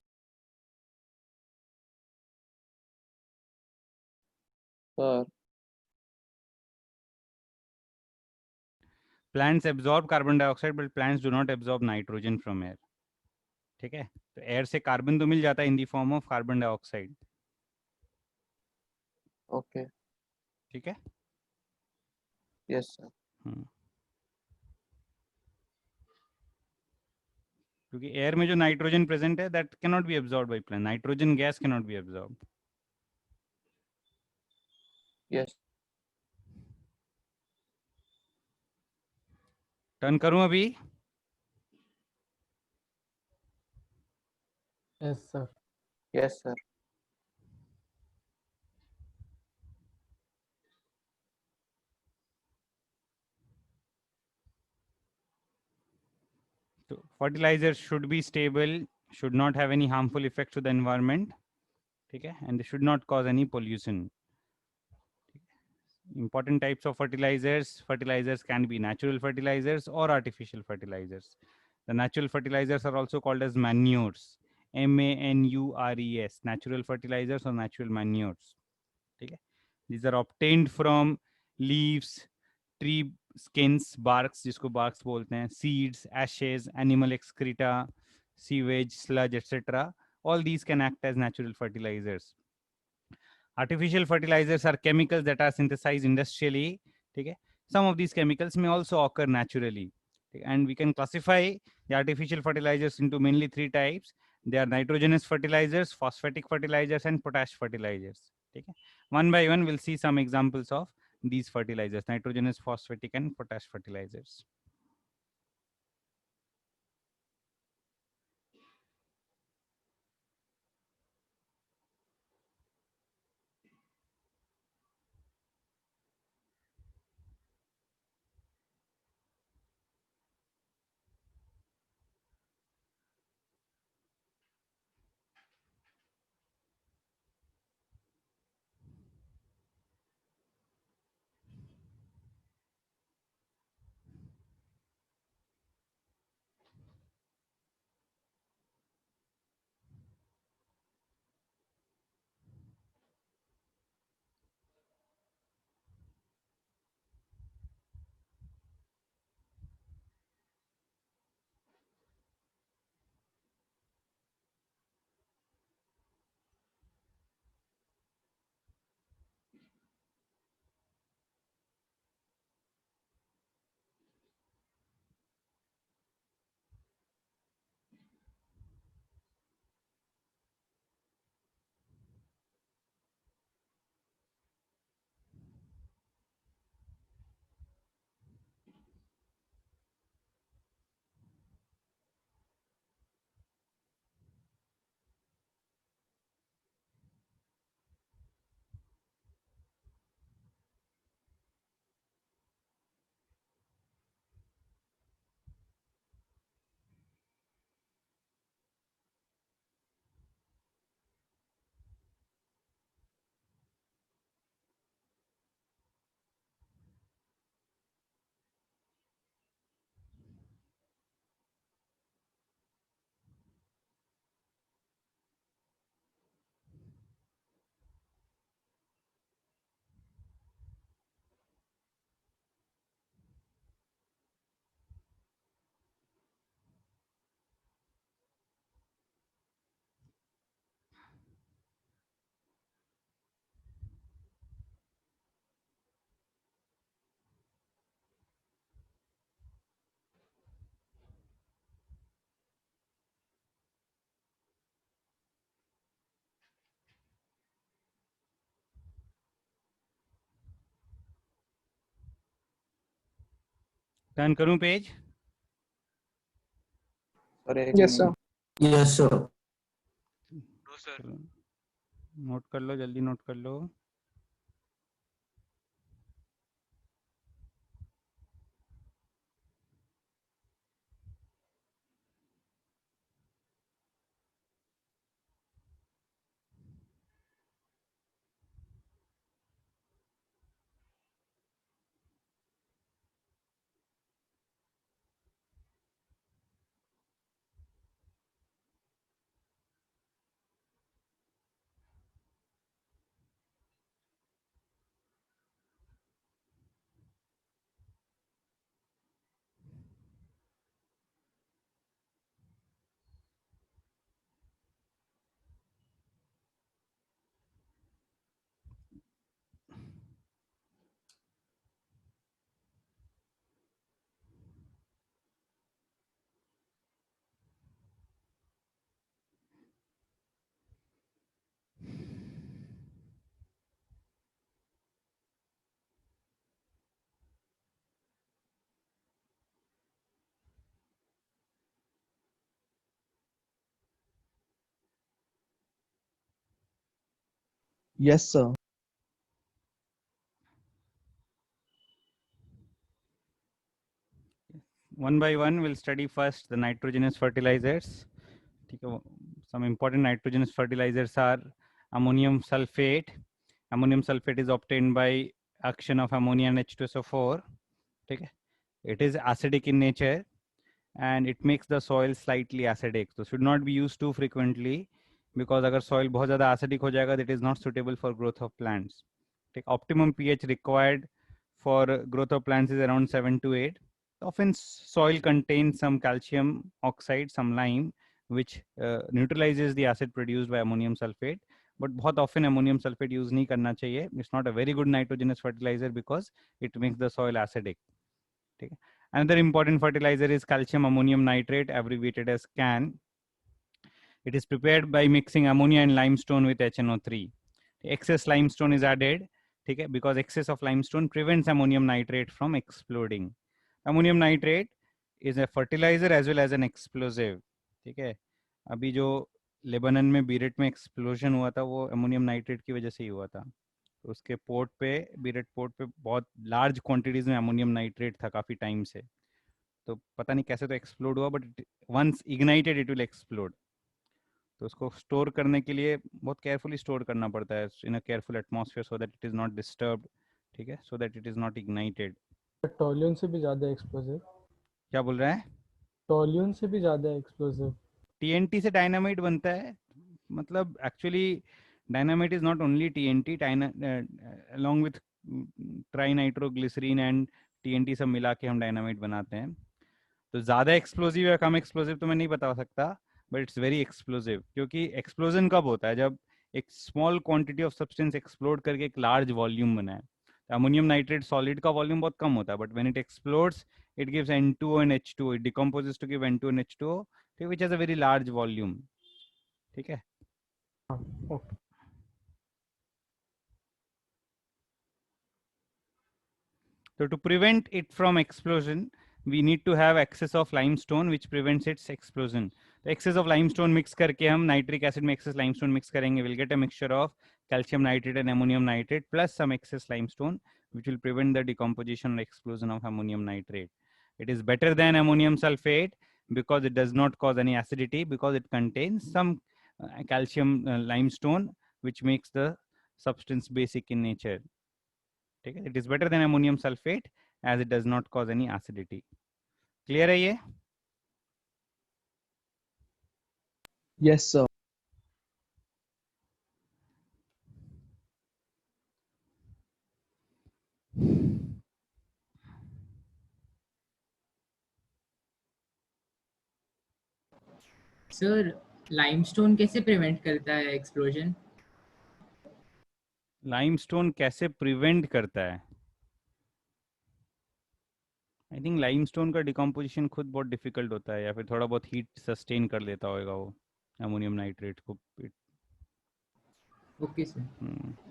Sir, Plants absorb carbon dioxide, but plants do not absorb nitrogen from air. ठीक है, तो एयर से कार्बन तो मिल जाता है in the form of carbon dioxide. okay. ठीक है. Yes, sir. क्योंकि एयर में जो नाइट्रोजन प्रेजेंट है that can not be absorb by plant, nitrogen gas can not be absorb. Yes turn करूं अभी? Yes sir. Yes sir. So fertilizers should be stable, should not have any harmful effects to the environment, okay, and they should not cause any pollution. Important types of fertilizers. Fertilizers can be natural fertilizers or artificial fertilizers. The natural fertilizers are also called as manures. MANURES, natural fertilizers or natural manures. Okay. These are obtained from leaves, tree skins, barks, जिसको barks बोलते हैं, seeds, ashes, animal excreta, sewage, sludge, etc. All these can act as natural fertilizers. Artificial fertilizers are chemicals that are synthesized industrially. Okay. Some of these chemicals may also occur naturally. Okay. And we can classify the artificial fertilizers into mainly three types. They are nitrogenous fertilizers, phosphatic fertilizers, and potash fertilizers. Okay. One by one, we'll see some examples of these fertilizers: nitrogenous, phosphatic, and potash fertilizers. Turn करूं page? Sir एक yes sir. Minute. Yes sir. No sir. Note कर लो, जल्दी note कर लो. Yes, sir. One by one, we'll study first the nitrogenous fertilizers. Some important nitrogenous fertilizers are ammonium sulfate. Ammonium sulfate is obtained by action of ammonia and H2SO4. It is acidic in nature and it makes the soil slightly acidic. So should not be used too frequently because अगर soil बहुत ज़्यादा acidic हो जाएगा, that is not suitable for growth of plants. Optimum pH required for growth of plants is around 7 to 8. Often soil contains some calcium oxide, some lime, which neutralizes the acid produced by ammonium sulfate. But बहुत often ammonium sulfate use नहीं करना चाहिए. It's not a very good nitrogenous fertilizer because it makes the soil acidic. Another important fertilizer is calcium ammonium nitrate, abbreviated as CAN. It is prepared by mixing ammonia and limestone with HNO3. Excess limestone is added because excess of limestone prevents ammonium nitrate from exploding. Ammonium nitrate is a fertilizer as well as an explosive. ठीक है, अभी जो Lebanon में बीरेट में explosion हुआ था वो ammonium nitrate की वजह से ही हुआ था. तो उसके पोर्ट पे, बीरेट पोर्ट पे बहुत लार्ज क्वांटिटीज में अमोनियम नाइट्रेट था काफी टाइम से. तो पता नहीं कैसे तो एक्सप्लोड हुआ, but once ignited it will explode. तो उसको स्टोर करने के लिए बहुत केयरफुली स्टोर करना पड़ता है in a careful atmosphere so that it is not disturbed. ठीक है, so that it is not ignited. Toluene से भी ज्यादा एक्सप्लोसिव. क्या बोल रहा है? टॉल्यून से भी ज्यादा एक्सप्लोसिव. टीएनटी से डायनामाइट बनता है. मतलब actually dynamite is not only TNT, along with trinitroglycerin and TNT सब मिला के हम डायनामाइट बनाते हैं. तो ज्यादा एक्सप्लोसिव या कम एक्सप्लोसिव तो मैं नहीं बता सकता, बट इट्स वेरी एक्सप्लोसिव. क्योंकि एक्सप्लोजन कब होता है? जब एक small quantity of substance explode करके एक लार्ज वॉल्यूम बना है. अमोनियम नाइट्रेट सॉलिड का वॉल्यूम बहुत कम होता है, but when it explodes it gives N2O and H2O. It decomposes to give N2 and H2O, which has a very large volume. ठीक है. Okay. So to prevent it from explosion, we need to have excess of limestone, which prevents its explosion. The excess of limestone mix करके हम nitric acid में excess limestone mix करेंगे, we'll get a mixture of calcium nitrate and ammonium nitrate plus some excess limestone, which will prevent the decomposition or explosion of ammonium nitrate. It is better than ammonium sulfate because it does not cause any acidity, because it contains some calcium limestone, which makes the substance basic in nature. It is better than ammonium sulfate as it does not cause any acidity. Clear है ये? Yes, sir. Sir limestone कैसे prevent करता है explosion? Limestone कैसे prevent करता है? I think limestone का decomposition खुद बहुत डिफिकल्ट होता है, या फिर थोड़ा बहुत हीट सस्टेन कर लेता होगा वो अमोनियम नाइट्रेट को. Okay sir.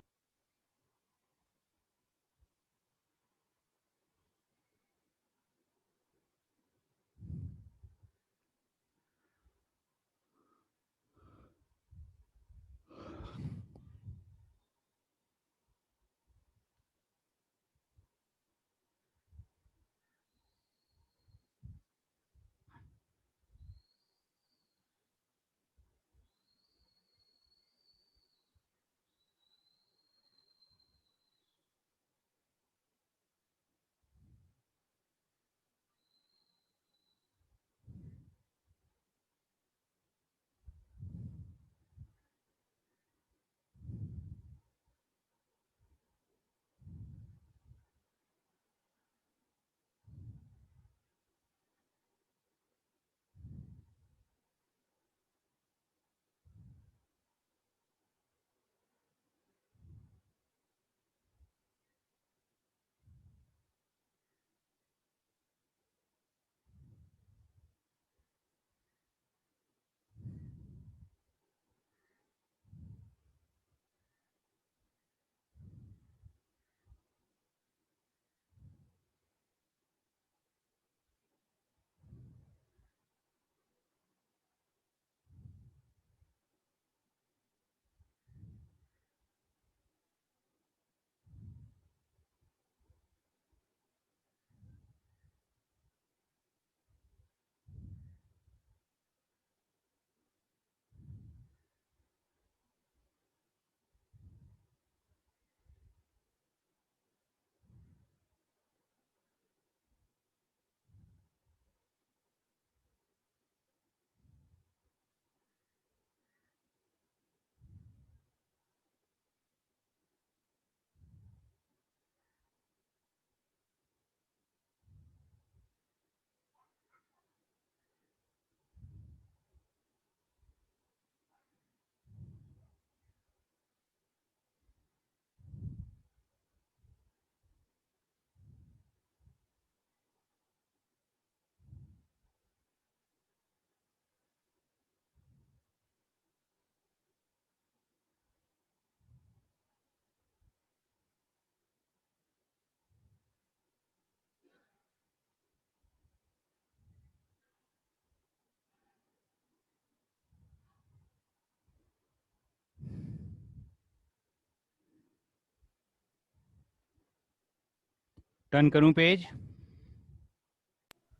टर्न करूं पेज?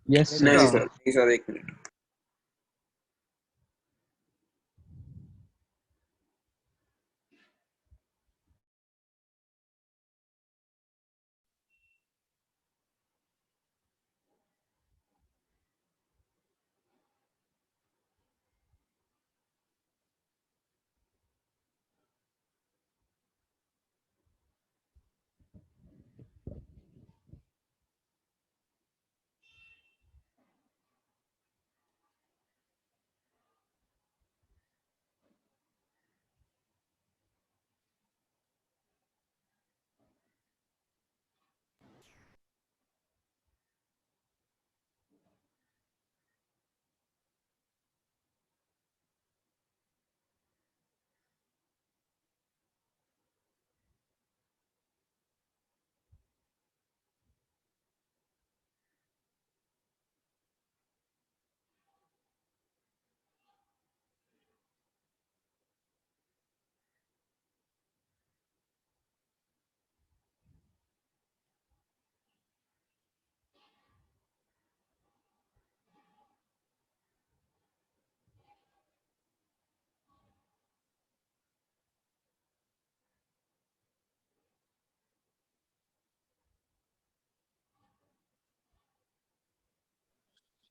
Yes, sir. नहीं सर, नहीं सर, एक minute.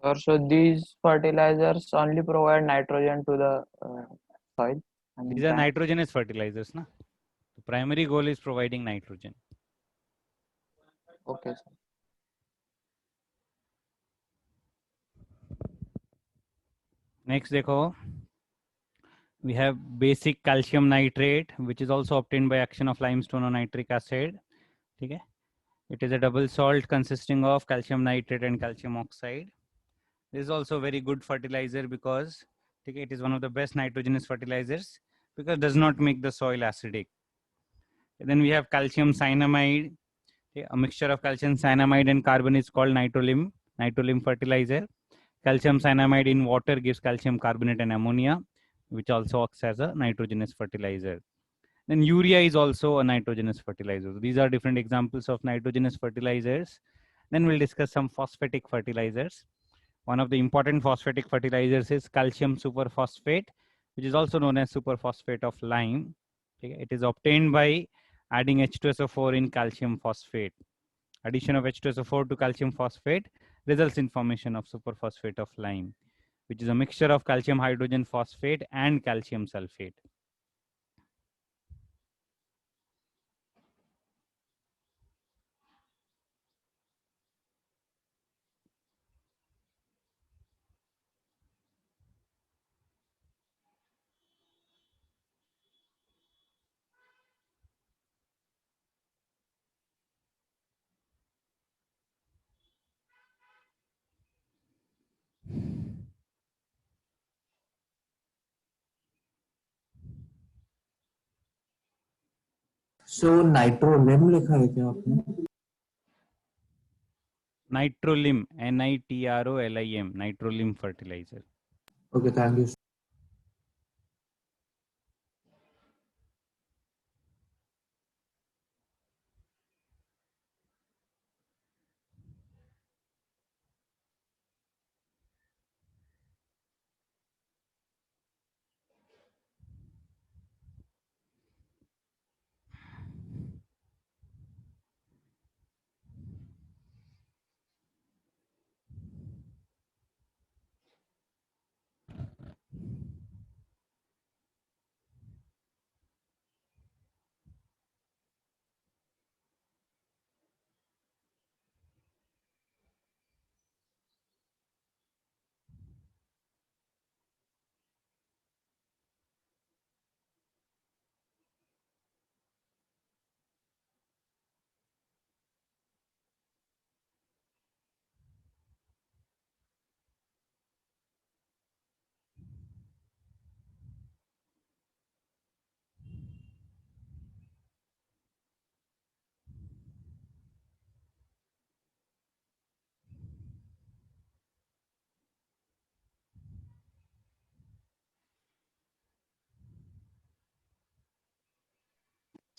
Sir, so these fertilizers only provide nitrogen to the soil. I mean, These are plant. nitrogenous fertilizers, na? The primary goal is providing nitrogen. Okay, sir. Next, देखो, we have basic calcium nitrate, which is also obtained by action of limestone on nitric acid. Okay, it is a double salt consisting of calcium nitrate and calcium oxide. This is also very good fertilizer because okay, it is one of the best nitrogenous fertilizers because it does not make the soil acidic. And then we have calcium cyanamide. Okay, a mixture of calcium cyanamide and carbon is called nitrolim fertilizer. Calcium cyanamide in water gives calcium carbonate and ammonia, which also acts as a nitrogenous fertilizer. Then urea is also a nitrogenous fertilizer. So these are different examples of nitrogenous fertilizers. Then we'll discuss some phosphatic fertilizers. One of the important phosphatic fertilizers is calcium superphosphate, which is also known as superphosphate of lime. Okay, it is obtained by adding H2SO4 in calcium phosphate. Addition of H2SO4 to calcium phosphate results in formation of superphosphate of lime, which is a mixture of calcium hydrogen phosphate and calcium sulfate. So nitrolim लिखा है क्या आपने? Nitrolim, NITROLIM, nitrolim fertilizer. Okay, thank you.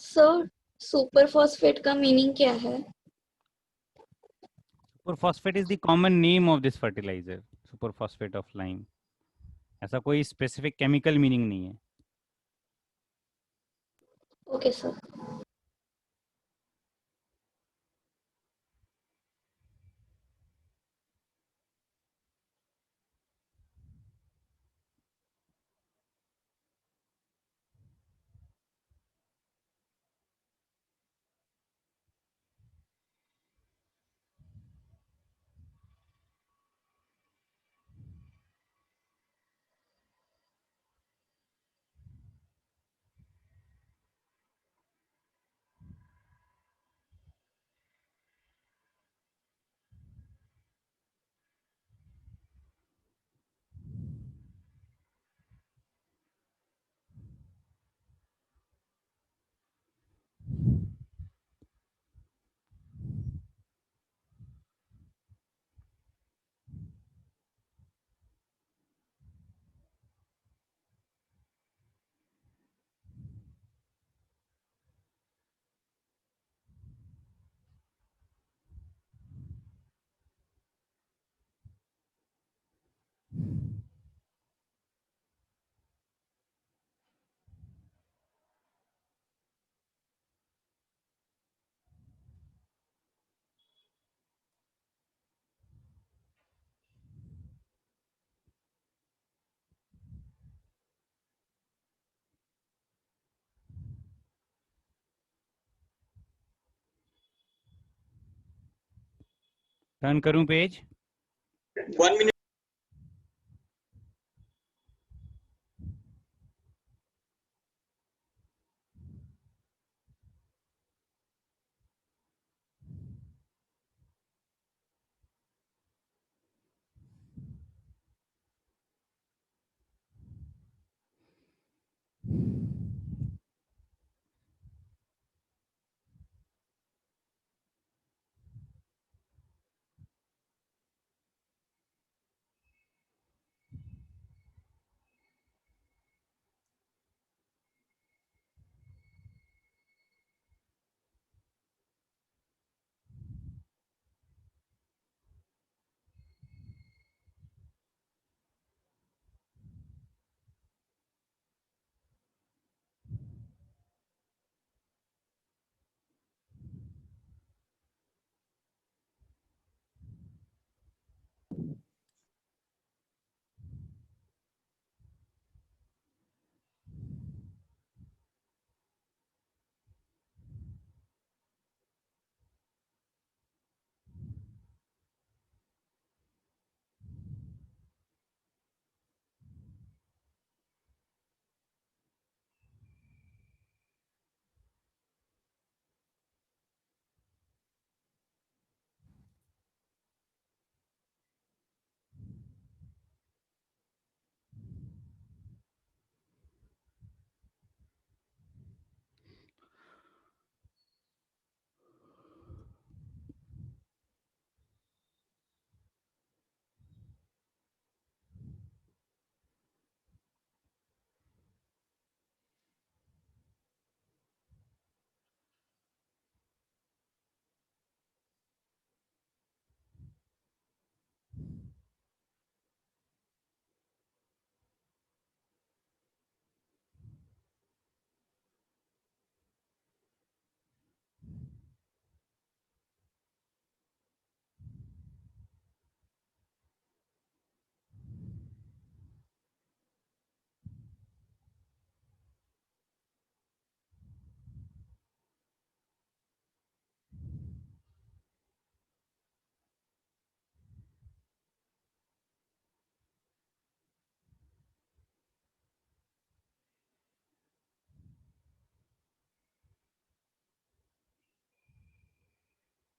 Sir superphosphate का meaning क्या है? Superphosphate is the common name of this fertiliser, superphosphate of lime. ऐसा कोई specific chemical meaning नहीं है। Okay sir. टर्न करूं page? 1 minute.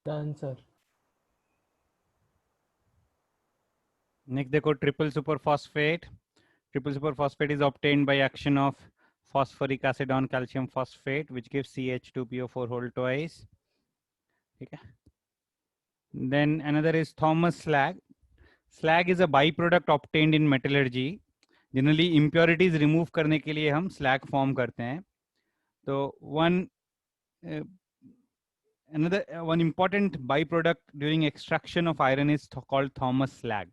Done, sir. Next देखो triple superphosphate. Triple superphosphate is obtained by action of phosphoric acid on calcium phosphate which gives CH2PO4 whole twice. ठीक है। Then another is Thomas slag. Slag is a byproduct obtained in metallurgy. Generally impurities remove करने के लिए हम slag form करते हैं। तो one another one important byproduct during extraction of iron is called Thomas slag.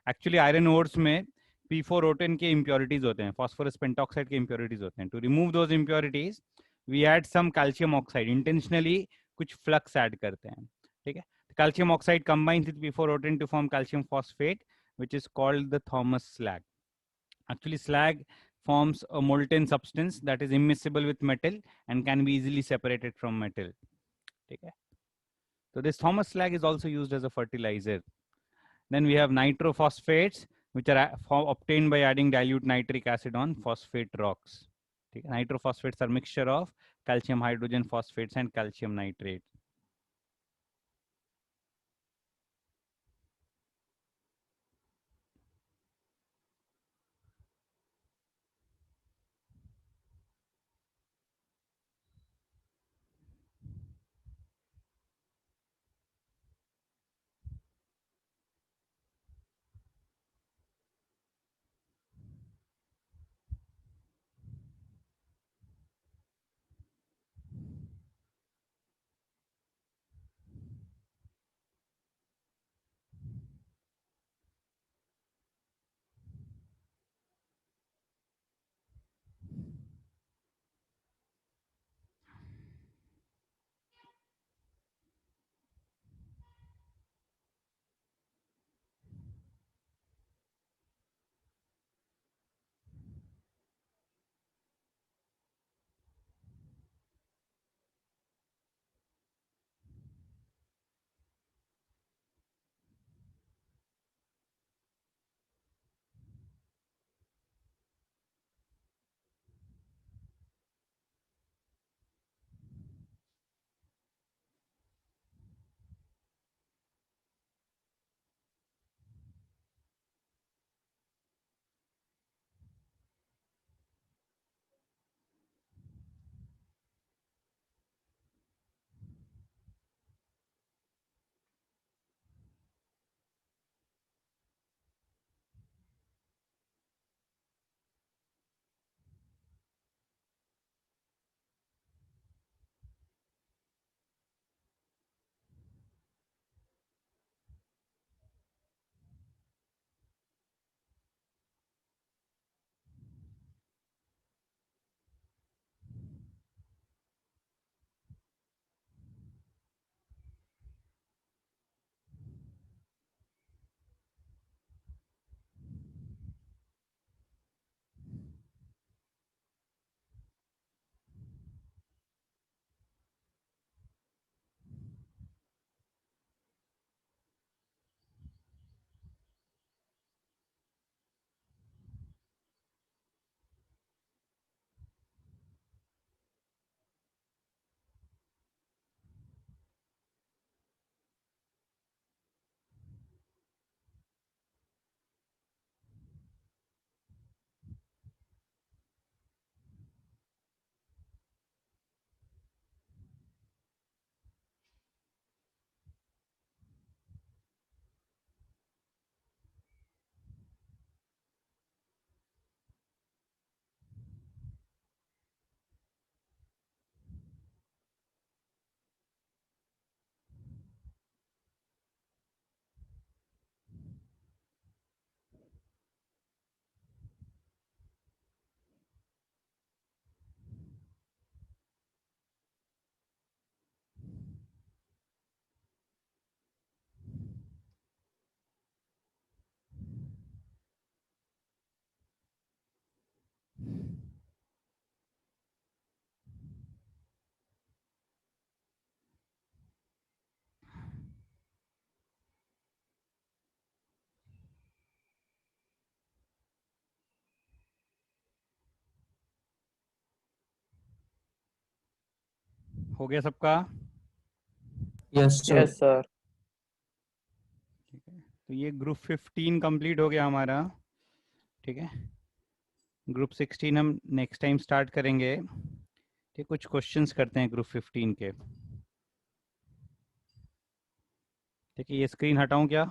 Actually iron ores में P4O10 के impurities होते हैं, phosphorus pentoxide के impurities होते हैं. To remove those impurities we add some calcium oxide, intentionally कुछ flux add करते हैं, ठीक है. Calcium oxide combines with P4O10 to form calcium phosphate, which is called the Thomas slag. Actually slag forms a molten substance that is immiscible with metal and can be easily separated from metal, ठीक है. So this Thomas slag is also used as a fertilizer. Then we have nitrophosphates, which are obtained by adding dilute nitric acid on phosphate rocks. Nitrophosphates are mixture of calcium hydrogen phosphates and calcium nitrate. हो गया सबका? Yes sir. Yes, sir. ठीक है, तो ये group 15 complete हो गया हमारा, ठीक है. ग्रुप 16 हम नेक्स्ट टाइम स्टार्ट करेंगे, ठीक. कुछ क्वेश्चंस करते हैं ग्रुप 15 के, ठीक है. ये स्क्रीन हटाऊं क्या?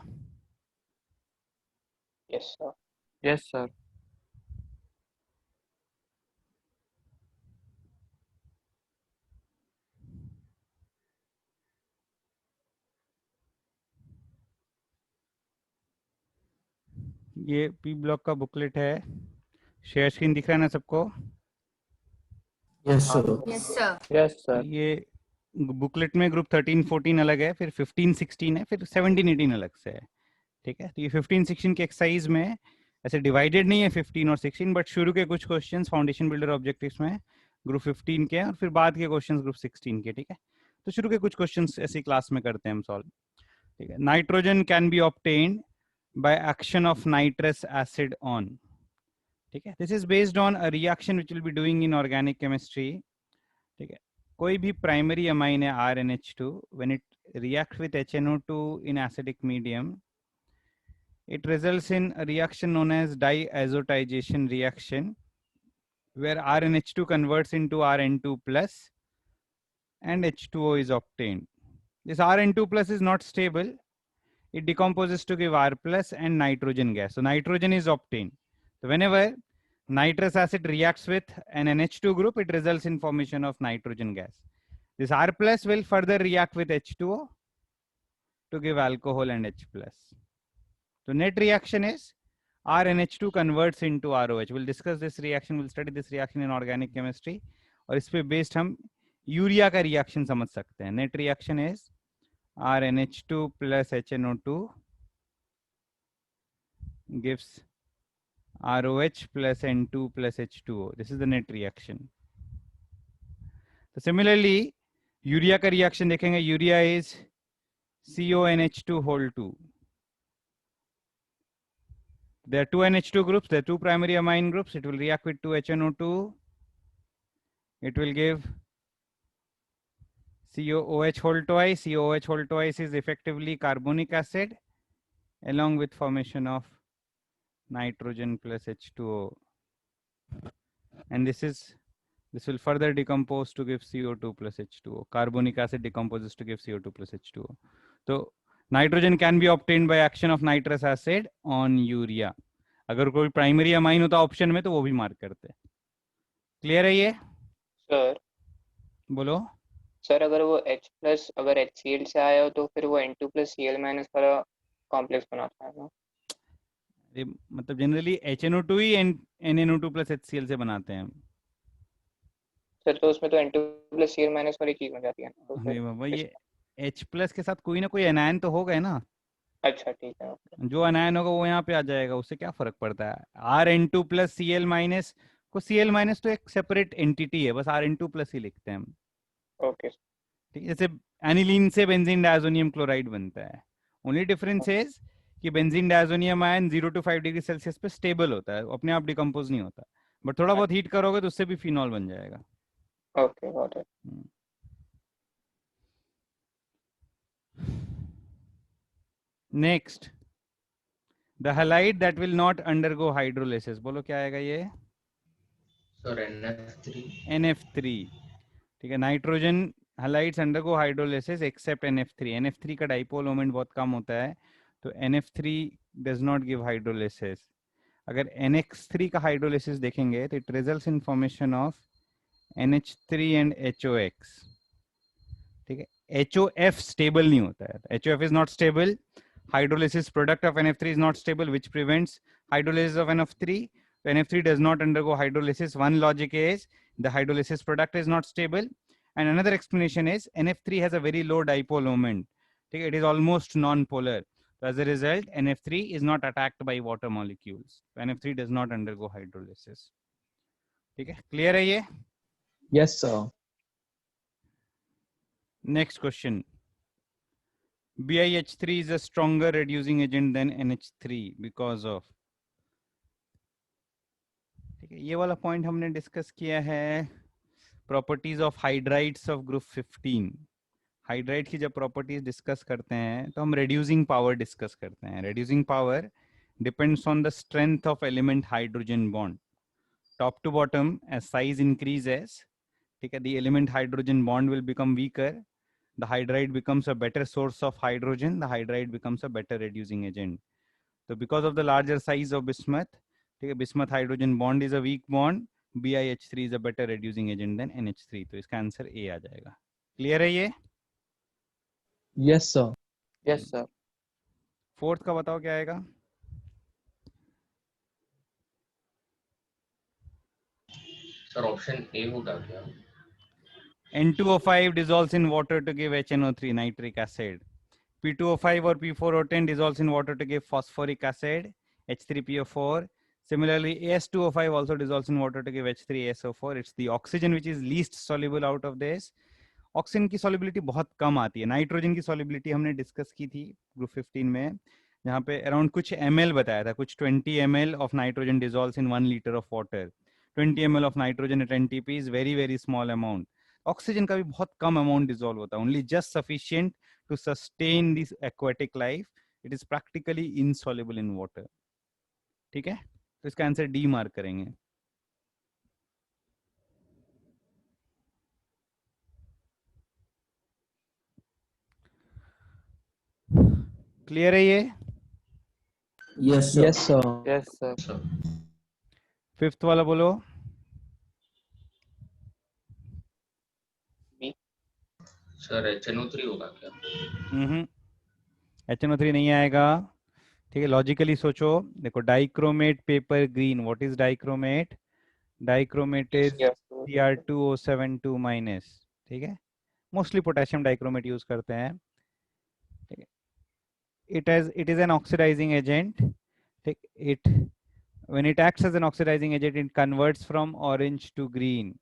Yes sir. Yes, sir. ये पी ब्लॉक का बुकलेट है, शेयर स्क्रीन दिख रहा है ना सबको? Yes sir. Yes sir. Yes sir. ये बुकलेट में ग्रुप 13-14 अलग है, फिर 15-16 है, फिर 17-18 अलग से है, ठीक है। तो ये 15-16 के एक्सरसाइज में ऐसे डिवाइडेड नहीं है 15 और 16, बट शुरू के कुछ क्वेश्चंस फाउंडेशन बिल्डर ऑब्जेक्टिव्स में ग्रुप 15 के हैं और फिर बाद के क्वेश्चंस ग्रुप 16 के, ठीक है। तो शुरू के कुछ क्वेश्चंस ऐसी क्लास में करते हैं हम सॉल्व, ठीक है। Nitrogen can be obtained by action of nitrous acid on, ठीक है। This is based on a reaction which will be doing in organic chemistry, ठीक है। कोई भी प्राइमरी अमाइन है RNH2, when it react with HNO2 in acidic medium, it results in a reaction known as diazotization reaction, where RNH2 converts into Rn2 plus and H2O is obtained. This Rn2 plus is not stable. It decomposes to give R plus and nitrogen gas. So nitrogen is obtained. So whenever nitrous acid reacts with an NH2 group, it results in formation of nitrogen gas. This R plus will further react with H2O to give alcohol and H plus. So net reaction is RNH2 converts into ROH. We'll discuss this reaction, we'll study this reaction in organic chemistry. और इस पे based हम urea का reaction समझ सकते हैं. Net reaction is RNH2 plus HNO2 gives ROH plus N2 plus H2O. This is the net reaction. So similarly, urea का reaction देखेंगे. Urea is CONH2 whole 2. There are two NH2 groups, there are two primary amine groups. It will react with 2 HNO2. It will give COOH whole twice. COOH whole twice is effectively carbonic acid along with formation of nitrogen plus H2O. And this will further decompose to give CO2 plus H2O. Carbonic acid decomposes to give CO2 plus H2O. So nitrogen can be obtained by action of nitrous acid on urea. अगर कोई primary amine होता option में तो वो भी mark करते हैं. Clear है ये? सर बोलो. सर अगर वो H प्लस अगर HCl से आया हो तो फिर वो N2 प्लस Cl माइनस वाला कॉम्प्लेक्स बनाता है ना? मतलब जनरली HNO2 ही NNO2 प्लस HCl से बनाते हैं. सर तो उसमें तो N2 प्लस Cl माइनस वाली चीज बन जाती है ना? तो नहीं बाबा, ये H प्लस के साथ कोई ना कोई एनायन तो हो गए ना. अच्छा ठीक है. जो एनायन होगा वो यहाँ पे आ जाएगा, उससे क्या फर्क पड़ता है. RN2 प्लस Cl माइनस को Cl माइनस तो एक सेपरेट एंटिटी है, बस RN2 प्लस ही लिखते हैं हम. ओके ठीक है. जैसे एनिलीन से बेंजीन डायजोनियम क्लोराइड बनता है. ओनली डिफरेंस इज कि benzene diazonium ion 0 to 5 degree Celsius पे स्टेबल होता है, अपने आप डिकम्पोज नहीं होता. बट थोड़ा बहुत हीट करोगे तो उससे भी फिनॉल बन जाएगा. Okay got it. Next, the halide that will not undergo hydrolysis. बोलो क्या आएगा ये? Sir NF3. NF3. ठीक है. Nitrogen halides undergo hydrolysis except NF3. NF3 का डाइपोल मोमेंट बहुत कम होता है, तो NF3 does not give hydrolysis. अगर NX3 का हाइड्रोलिसिस देखेंगे तो it results in formation of NH3 and HOX. ठीक है. HOF स्टेबल नहीं होता है. HOF is not stable. Hydrolysis product of NF3 is not stable, which prevents hydrolysis of NF3. So NF3 does not undergo hydrolysis. One logic is the hydrolysis product is not stable, and another explanation is NF3 has a very low dipole moment. Okay, it is almost non-polar. So as a result, NF3 is not attacked by water molecules. So NF3 does not undergo hydrolysis. ठीक है. Clear है ये? Yes, sir. Next question. BiH3 is a stronger reducing agent than NH3 because of. ठीक है. ये वाला point हमने discuss किया है. Properties of hydrides of group 15. Hydride की जब प्रॉपर्टीज डिस्कस करते हैं तो हम reducing power डिस्कस करते हैं. reducing power depends on the strength of element hydrogen bond. Top to bottom, as size increases, ठीक है, the element hydrogen bond will become weaker. The hydride becomes a better source of hydrogen. The hydride becomes a better reducing agent. So because of the larger size of bismuth, ठीक है, bismuth hydrogen bond is a weak bond. BiH3 is a better reducing agent than NH3. तो इसका answer A आ जाएगा. Clear है ये? Yes, sir. Yes, sir. Fourth का बताओ क्या आएगा? सर ऑप्शन ए होगा क्या? N2O5 dissolves in water to give HNO3 nitric acid. P2O5 or P4O10 dissolves in water to give phosphoric acid, H3PO4. Similarly, AS2O5 also dissolves in water to give H3SO4. It's the oxygen which is least soluble out of this. Oxygen की solubility बहुत कम आती है. Nitrogen की solubility हमने discuss की थी group 15 में, जहाँ पे अराउंड कुछ ml बताया था, कुछ 20 ml of nitrogen dissolves in 1 liter of water. 20 ml of nitrogen at NTP is very very small amount. Oxygen का भी बहुत कम अमाउंट डिसॉल्व होता है, only just sufficient to sustain this aquatic life. It is practically insoluble in water. ठीक है, तो इसका answer D mark करेंगे. क्लियर है ये? Yes Yes, sir. Yes, sir. Fifth वाला बोलो. सर HNO3 होगा क्या? HNO3 नहीं आएगा. ठीक है, लॉजिकली सोचो. देखो, dichromate paper green. What is dichromate? Dichromate is Cr2O72 minus. ठीक है, मोस्टली पोटेशियम डाइक्रोमेट यूज करते हैं. ठीक है, it is an oxidizing agent. ठीक, when it acts as an oxidizing agent, it converts from orange to green.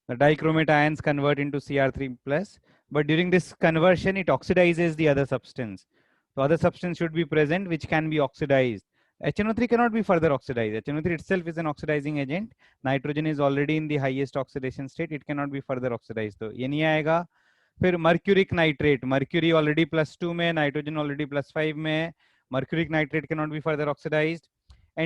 The dichromate ions convert into Cr3 plus, but during this conversion, it oxidizes the other substance. The other substance should be present, which can be oxidized. HNO3 cannot be further oxidized. HNO3 itself is an oxidizing agent. Nitrogen is already in the highest oxidation state. It cannot be further oxidized. तो ये नहीं आएगा. फिर mercuric nitrate. Mercury already +2 में, nitrogen already +5 में. Mercuric nitrate cannot be further oxidized.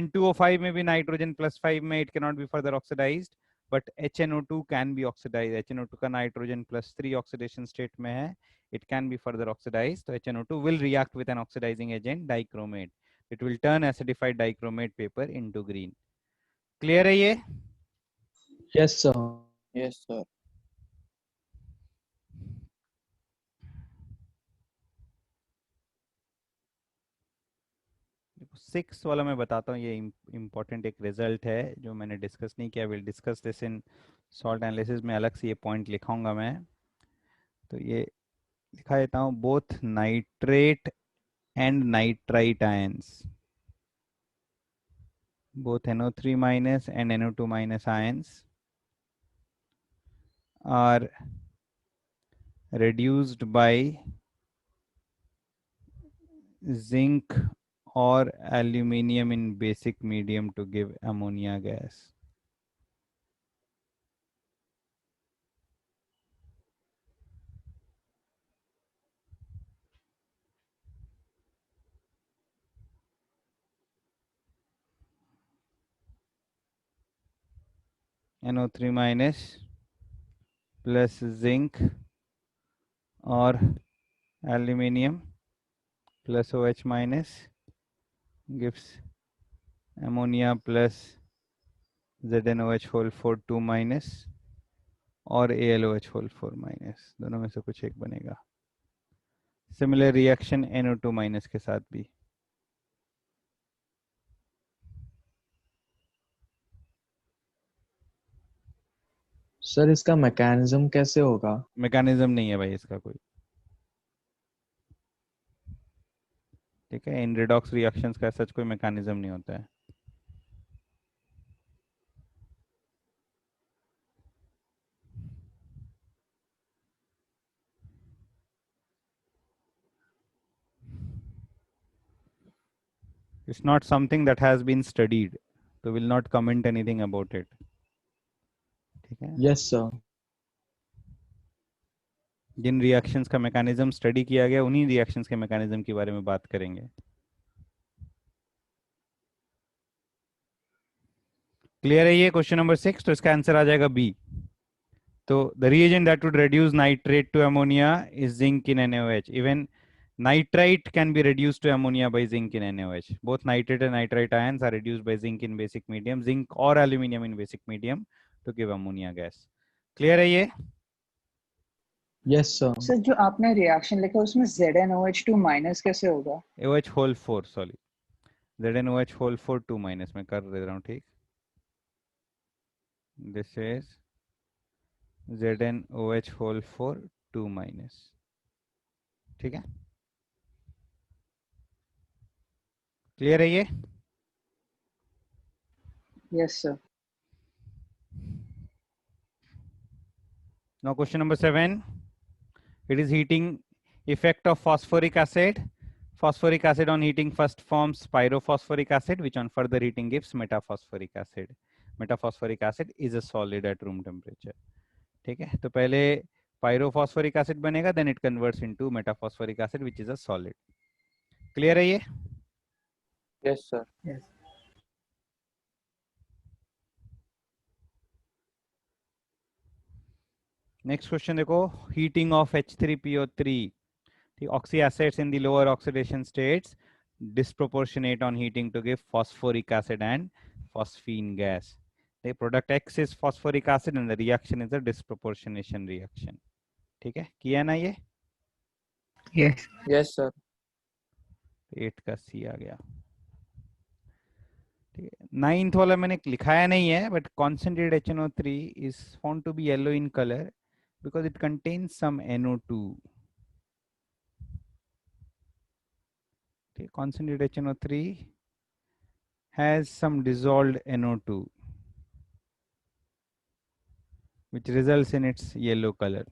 N2O5 में भी nitrogen +5 में, it cannot be further oxidized. But HNO2 can be oxidized. HNO2 का नाइट्रोजन +3 ऑक्सीडेशन स्टेट में है. It can be further oxidized. So HNO2 will react with an oxidizing agent, dichromate. It will turn acidified dichromate paper into green. Clear है ये? Yes, sir. Yes, sir. Six वाला मैं बताता हूँ. ये important एक रिजल्ट है जो मैंने डिस्कस नहीं किया. Will discuss this in salt analysis में. अलग से ये पॉइंट लिखाऊंगा मैं. तो ये लिखा देता हूँ. Both nitrate and nitrite ions, both NO3 minus and NO2 minus ions are reduced by zinc or aluminium in basic medium to give ammonia gas. NO3 minus plus zinc or aluminium plus OH minus gives ammonia plus ZnOH whole 4 2 minus और AlOH whole 4 minus. दोनों में से कुछ एक बनेगा. Similar reaction NO2 minus के साथ भी. सर इसका मैकेनिज्म कैसे होगा? मैकेनिज्म नहीं है भाई इसका कोई. ठीक है, इन रिडॉक्स रिएक्शंस का सच कोई मैकेनिज्म नहीं होता है. It's not something that has been studied, so will not comment anything about it. ठीक है. Yes, sir. जिन रिएक्शंस का मैकेनिज्म स्टडी किया गया, उन्हीं रिएक्शंस के मैकेनिज्म के बारे में बात करेंगे. क्लियर है ये? Question number 6. तो इसका आंसर आ जाएगा बी. तो the reagent that would reduce nitrate to ammonia is zinc in NaOH. Even nitrite can be reduced to ammonia by zinc in NaOH. Both nitrate and nitrite ions are reduced by zinc in basic medium, zinc or aluminium in basic medium to give ammonia gas. Clear है ये? Yes, sir. Sir जो आपने reaction लिखा उसमें ZnOH2 minus कैसे होगा? OH whole 4 sorry, ZnOH whole 4 2 minus में कर दे रहा हूँ. ठीक, this is ZnOH whole 4 2 minus. ठीक है, क्लियर है ये? Yes, sir. Now question number 7. It is heating effect of phosphoric acid. Phosphoric acid on heating first forms pyrophosphoric acid, which on further heating gives metaphosphoric acid. Metaphosphoric acid is a solid at room temperature. ठीक है, तो पहले pyrophosphoric acid बनेगा, then it converts into metaphosphoric acid, which is a solid. Clear है ये? Yes, sir. Yes. Next question देखो, heating of H3PO3, oxy acids in the lower oxidation states disproportionate on heating to give phosphoric acid and phosphine gas. The product X is phosphoric acid and the reaction is a disproportionation reaction. ठीक है, किया ना ये? Yes. Yes, sir. 8 का C आ गया. ठीक है, 9th वाला मैंने लिखाया नहीं है, but concentrated HNO3 is found to be yellow in color because it contains some NO2. Okay, concentrated HNO3 has some dissolved NO2, which results in its yellow color.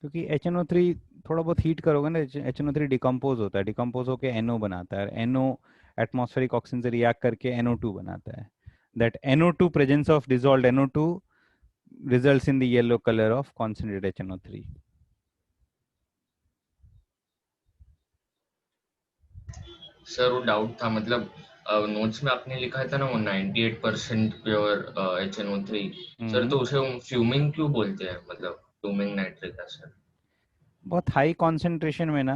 क्योंकि HNO3 थोड़ा बहुत हीट करोगे ना, HNO3 डिकम्पोज होता है, decompose होकर NO बनाता है, NO एटमॉस्फेरिक ऑक्सीजन से रिएक्ट करके NO2 बनाता है. That NO2 presence of dissolved NO2 results in the yellow color of concentrated HNO3. Sir वो डाउट था, मतलब नोट्स में आपने लिखा था ना वो 98% प्योर HNO3, सर तो उसे फ्यूमिंग क्यों बोलते हैं, मतलब फ्यूमिंग नाइट्रिक एसिड? बहुत हाई कॉन्सेंट्रेशन में ना,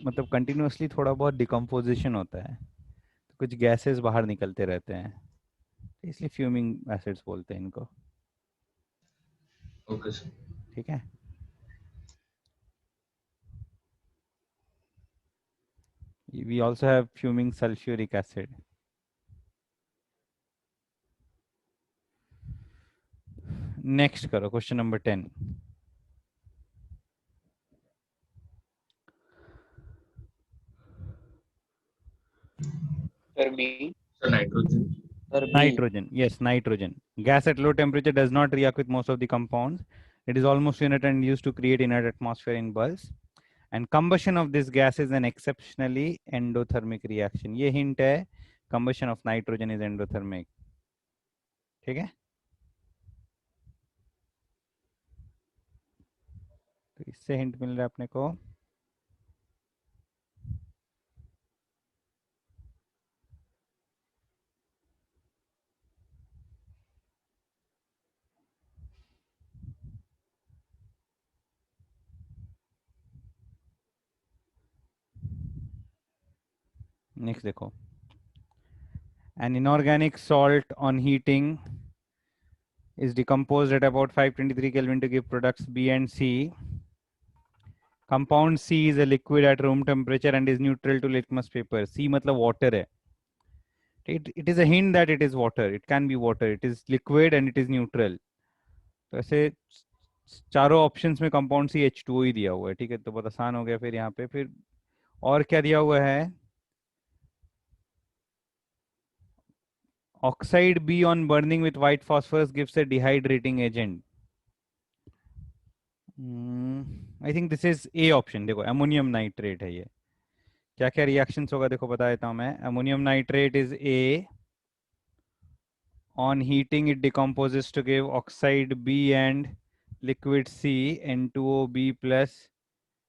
मतलब कंटिन्यूअसली थोड़ा बहुत डिकम्पोजिशन होता है, तो कुछ गैसेस बाहर निकलते रहते हैं, इसलिए फ्यूमिंग एसिड्स बोलते हैं इनको. Okay sir. ठीक है, we also have fuming sulfuric acid. Next करो, question number 10. Sir, B. Sir, nitrogen. Sir, B. Nitrogen, yes, nitrogen. Gas at low temperature does not react with most of the compounds. It is almost inert and used to create inert atmosphere in bulbs. And combustion of this gas is an exceptionally endothermic reaction. ये hint है, combustion of nitrogen is endothermic. ठीक है, तो इससे hint मिल रहा है अपने को. नेक्स्ट देखो, an inorganic salt on heating is decomposed at about 523 Kelvin to give products B and C. Compound C is a liquid at room temperature and is neutral to litmus paper. C मतलब water है. It is a hint that it is water. It can be water. It is liquid and it is neutral. तो ऐसे चारों options में compound C H2O ही दिया हुआ है. ठीक है, तो बहुत आसान हो गया. फिर यहाँ पे फिर और क्या दिया हुआ है? Oxide B on burning with white phosphorus gives a dehydrating agent. I think this is A option. देखो, अमोनियम नाइट्रेट है ये. क्या क्या रिएक्शंस होगा देखो, बता देता हूँ मैं. Ammonium nitrate is A. On heating it decomposes to give oxide B and liquid C. N2OB plus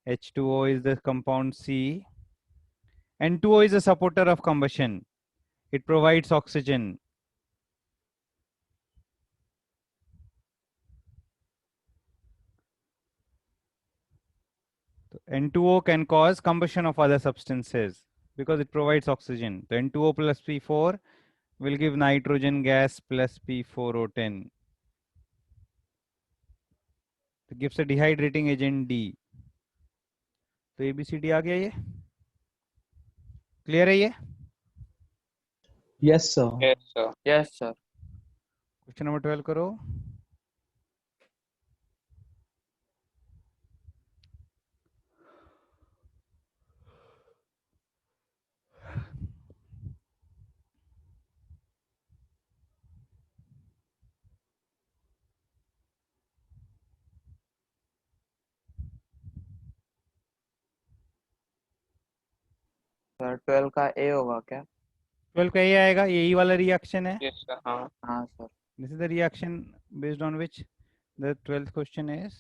H2O is the compound C. N2O is a supporter of combustion. It provides oxygen. N2O can cause combustion of other substances because it provides oxygen. So N2O plus P4 will give nitrogen gas plus P4O10. It gives a dehydrating agent D. तो ABCD आ गया ये. Clear है ये? Yes, sir. Yes, sir. Yes, sir. Question number 12 करो। Sir 12 का ए होगा क्या? 12 का ये आएगा, यही वाला रिएक्शन है। Yes, sir. हाँ हाँ sir. This is the reaction based on which the 12th question is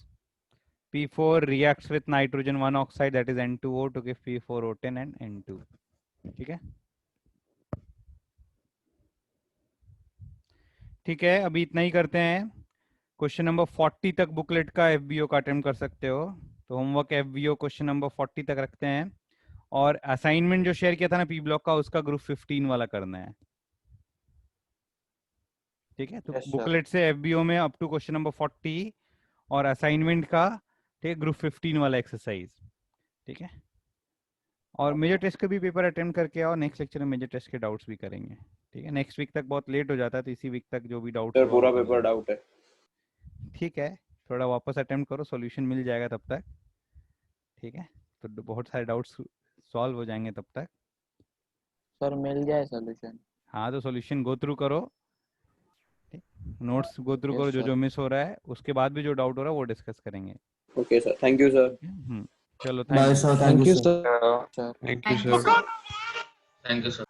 P4 reacts with nitrogen 1 oxide that is N2O to give P4O10 and N2। ठीक है, ठीक है, अभी इतना ही करते हैं। क्वेश्चन नंबर 40 तक बुकलेट का FBO का अटेम्प्ट कर सकते हो, तो होमवर्क FBO क्वेश्चन नंबर 40 तक रखते हैं। और असाइनमेंट जो शेयर किया था ना पी ब्लॉक का, उसका ग्रुप 15 वाला करना है। ठीक है, तो Yes, sir. बुकलेट से FBO में अप टू क्वेश्चन नंबर 40 और असाइनमेंट का ठीक है ग्रुप 15 वाला एक्सरसाइज। ठीक है, और मेजर टेस्ट के भी पेपर अटेम्प्ट करके आओ। नेक्स्ट लेक्चर में मेजर टेस्ट के डाउट्स भी करेंगे। ठीक है, नेक्स्ट वीक तक बहुत लेट हो जाता है, तो इसी वीक तक जो भी डाउट सर पूरा पेपर डाउट है। ठीक है, थोड़ा वापस अटेम्प्ट करो, सॉल्यूशन मिल जाएगा तब तक। ठीक है, तो बहुत सारे डाउट्स सॉल्व हो जाएंगे तब तक। सर मिल जाए सॉल्यूशन? हाँ, तो सॉल्यूशन गो थ्रू करो, नोट्स गो थ्रू करो, जो जो मिस हो रहा है, उसके बाद भी जो डाउट हो रहा है वो डिस्कस करेंगे। Okay sir, thank you sir. चलो, bye sir, thank you sir. sir. Thank you, sir. Thank you sir.